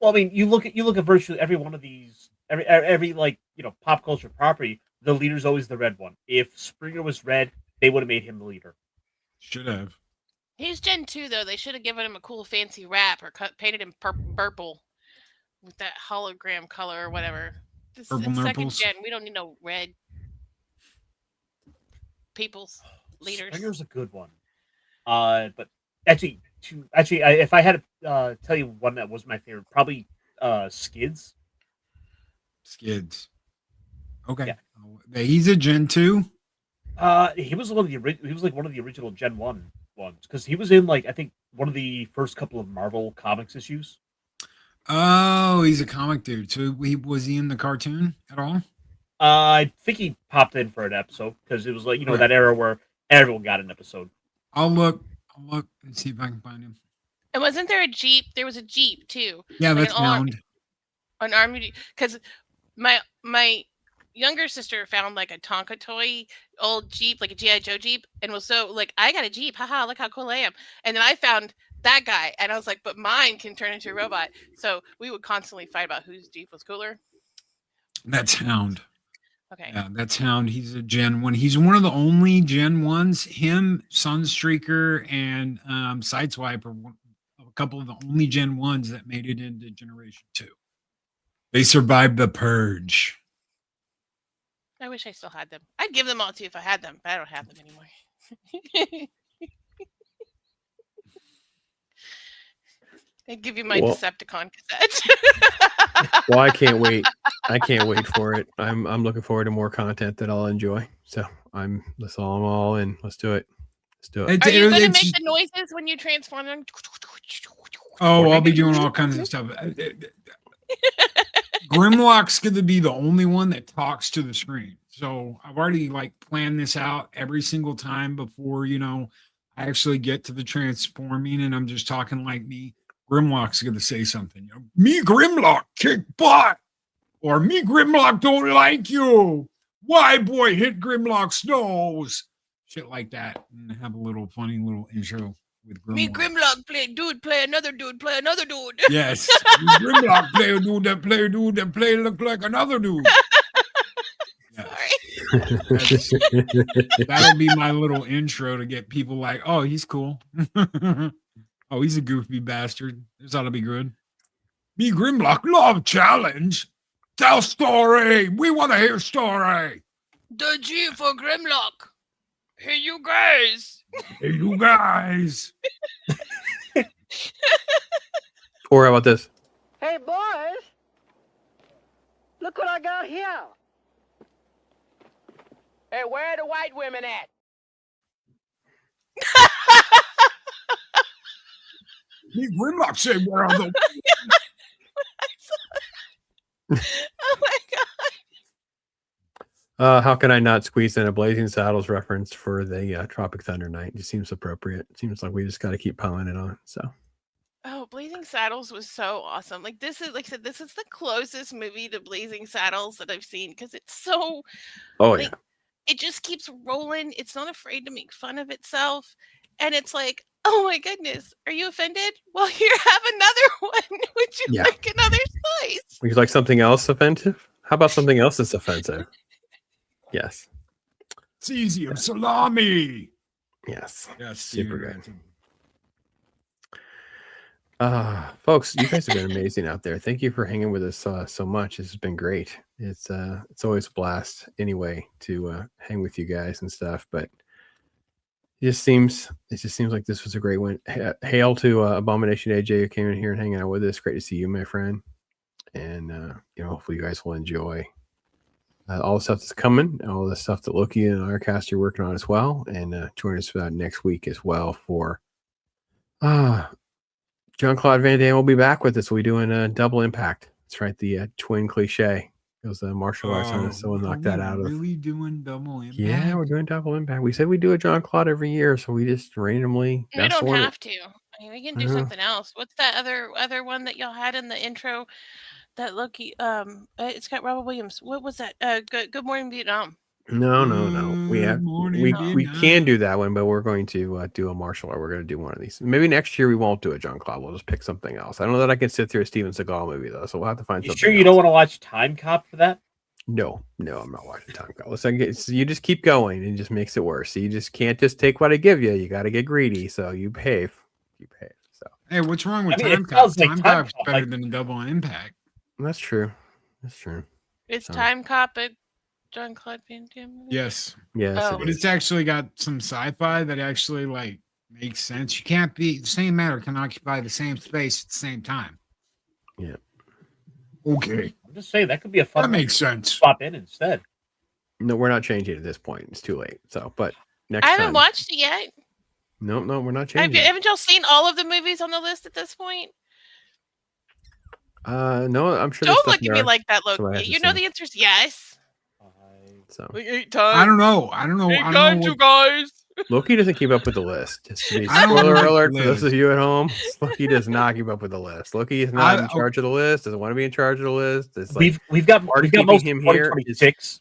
Well, I mean, you look at virtually every one of these, every like pop culture property. The leader's always the red one. If Springer was red, they would have made him the leader. Should have. He's Gen 2, though. They should have given him a cool fancy wrap or painted him purple with that hologram color or whatever. This Purple is second nurples. gen. We don't need no red people's leaders. Springer's a good one. But actually, if I had to tell you one that was my favorite, probably Skids. Skids. Okay. Yeah. He's a Gen 2. He was one of the he was like one of the original Gen 1 ones because he was in like I think one of the first couple of Marvel Comics issues. Oh, he's a comic dude. So was he in the cartoon at all? I think he popped in for an episode because it was like that era where everyone got an episode. I'll look and see if I can find him. And wasn't there a Jeep? There was a Jeep too. Yeah, like that's found. An army because my younger sister found like a Tonka toy old Jeep, like a G.I. Joe Jeep, and was so like, I got a Jeep, haha, look how cool I am. And then I found that guy, and I was like, but mine can turn into a robot. So we would constantly fight about whose Jeep was cooler. That's Hound. Okay. Yeah, that's Hound. He's a Gen 1. He's one of the only Gen 1s. Him, Sunstreaker, and Sideswipe are a couple of the only Gen 1s that made it into Generation 2. They survived the Purge. I wish I still had them. I'd give them all to you if I had them, but I don't have them anymore. I'd give you my Decepticon cassette. Well, I can't wait. I can't wait for it. I'm looking forward to more content that I'll enjoy. So I'm all in. Let's do it. Let's do it. Are you going to make the noises when you transform them? Oh, I'll be doing all kinds of stuff. Grimlock's going to be the only one that talks to the screen. So I've already like planned this out every single time before, I actually get to the transforming and I'm just talking like me. Grimlock's going to say something. Me Grimlock kick butt. Or me Grimlock don't like you. Why boy hit Grimlock's nose? Shit like that. And have a little funny little intro with Grimlock. Me Grimlock play another dude. Yes. Grimlock play a dude that play look like another dude. Yes. That'll be my little intro to get people like, oh, he's cool. Oh, he's a goofy bastard. This ought to be good. Me Grimlock love challenge. Tell story. We want to hear story. The G for Grimlock. Hey, you guys. Hey, you guys. Or how about this? Hey, boys. Look what I got here. Hey, where are the white women at? Me Grimlock said, where are the... Oh my god. How can I not squeeze in a Blazing Saddles reference for the Tropic Thunder night? It just seems appropriate. It seems like we just got to keep piling it on. So. Oh, Blazing Saddles was so awesome. Like this is, like I said, this is the closest movie to Blazing Saddles that I've seen because it's so. Oh like, yeah. It just keeps rolling. It's not afraid to make fun of itself, and it's like, oh my goodness, are you offended? Well, here, have another one. Would you like another slice? Would you like something else offensive? How about something else that's offensive? Yes. Cesium salami. Yes. Yes. Super good. Folks, you guys have been amazing out there. Thank you for hanging with us so much. This has been great. It's always a blast anyway to hang with you guys and stuff. But it just seems like this was a great one. Hail to Abomination AJ who came in here and hanging out with us. Great to see you, my friend. And hopefully you guys will enjoy all the stuff that's coming, all the stuff that Loki and IRONCASTER are working on as well. And join us next week as well for Jean-Claude Van Damme will be back with us. We'll be doing a double impact. That's right, the twin cliche. It was martial arts on us, so we'll knock that out of. Really doing double impact? Yeah, we're doing double impact. We said we do a Jean-Claude every year, so we just randomly. We don't have to. I mean, we can do something else. What's that other one that y'all had in the intro? that Loki. It's got Robert Williams. What was that? Good Morning Vietnam. No. We Vietnam. can do that one, but we're going to do a martial art. We're going to do one of these. Maybe next year we won't do a John Claude. We'll just pick something else. I don't know that I can sit through a Steven Seagal movie though, so we'll have to find something. Sure, you else. don't want to watch Time Cop for that? No, I'm not watching Time Cop. Listen, so you just keep going and it just makes it worse. So you just can't just take what I give you. You got to get greedy. So you pay. So Hey, what's wrong with I mean, Time it Cop? sounds like Time Time Cop's Cop, better like- than a Double Impact. that's true. It's So- Time Cop a John Claude Van Damme movie? Yes. Yes, Oh. it But is. it's actually got some sci-fi that actually like makes sense. You can't be the same matter can occupy the same space at the same time. Yeah. Okay. I'm just saying that could be a fun That one makes to sense. swap in instead. No, we're not changing it at this point. It's too late. So, but next I haven't time. watched it yet. No, we're not changing. it. Haven't y'all seen all of the movies on the list at this point? No, I'm sure. Don't look at me like that, Loki. So I have to You know see. the answer is yes. So Like 8 times. I don't know. I don't know. Eight I don't times, know you guys. Loki doesn't keep up with the list. Just to be I don't spoiler like the alert for those list. of you at home. Loki does not keep up with the list. Loki is not in charge of the list. Doesn't want to be in charge of the list. It's like We've got part of most of keeping him here is 2026.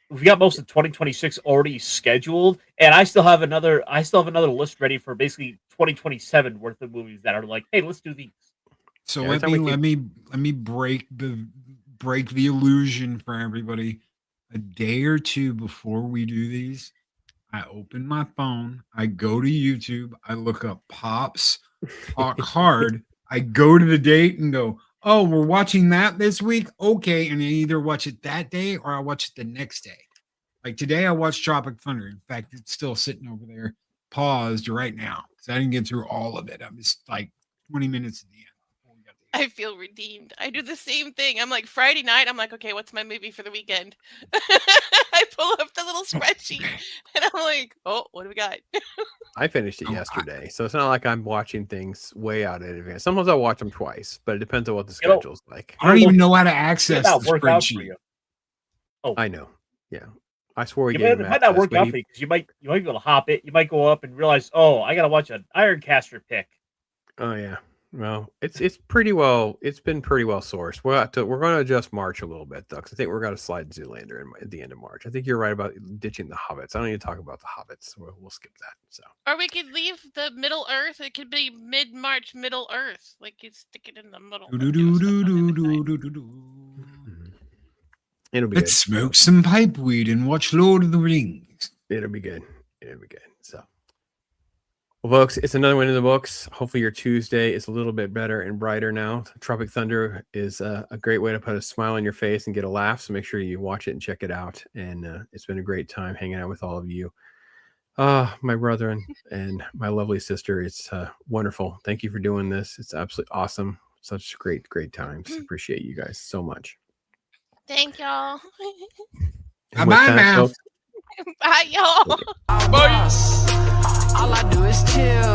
We've got most of 2026 already scheduled, and I still have another list ready for basically 2027 worth of movies that are like, hey, let's do these. So Every let time me we let me break the illusion for everybody. A day or two before we do these, I open my phone, I go to YouTube, I look up Pops Talk Hard, I go to the date and go, oh, we're watching that this week? Okay. And I either watch it that day or I watch it the next day. Like today, I watched Tropic Thunder. In fact, it's still sitting over there, paused right now because I didn't get through all of it. I'm just like 20 minutes at the end. I feel redeemed. I do the same thing. I'm like Friday night. I'm like, okay, what's my movie for the weekend? I pull up the little spreadsheet and I'm like, oh, what do we got? I finished it yesterday, so it's not like I'm watching things way out in advance. Sometimes I watch them twice, but it depends on what the schedule's like. I don't even know how to access the spreadsheet. I know. Yeah, I swore we It gave might not work out for you because you might be able to hop it. You might go up and realize, oh, I gotta watch an Ironcaster pick. Oh yeah. Well, it's pretty well. It's been pretty well sourced. We're going to adjust March a little bit though, because I think we're going to slide Zoolander at the end of March. I think you're right about ditching the Hobbits. I don't need to talk about the Hobbits. We'll skip that. So Or we could leave the Middle Earth. It could be mid-March, Middle Earth. Like you stick it in the middle. it'll be Let's good. smoke some pipeweed and watch Lord of the Rings. It'll be good. It'll be good. So. Well, folks, it's another one in the books. Hopefully your Tuesday is a little bit better and brighter now. Tropic Thunder is a great way to put a smile on your face and get a laugh. So make sure you watch it and check it out. And it's been a great time hanging out with all of you. My brother and my lovely sister. It's wonderful. Thank you for doing this. It's absolutely awesome. Such great times. Appreciate you guys so much. Thank y'all. And with that, folks, Bye, y'all. All I do is chill.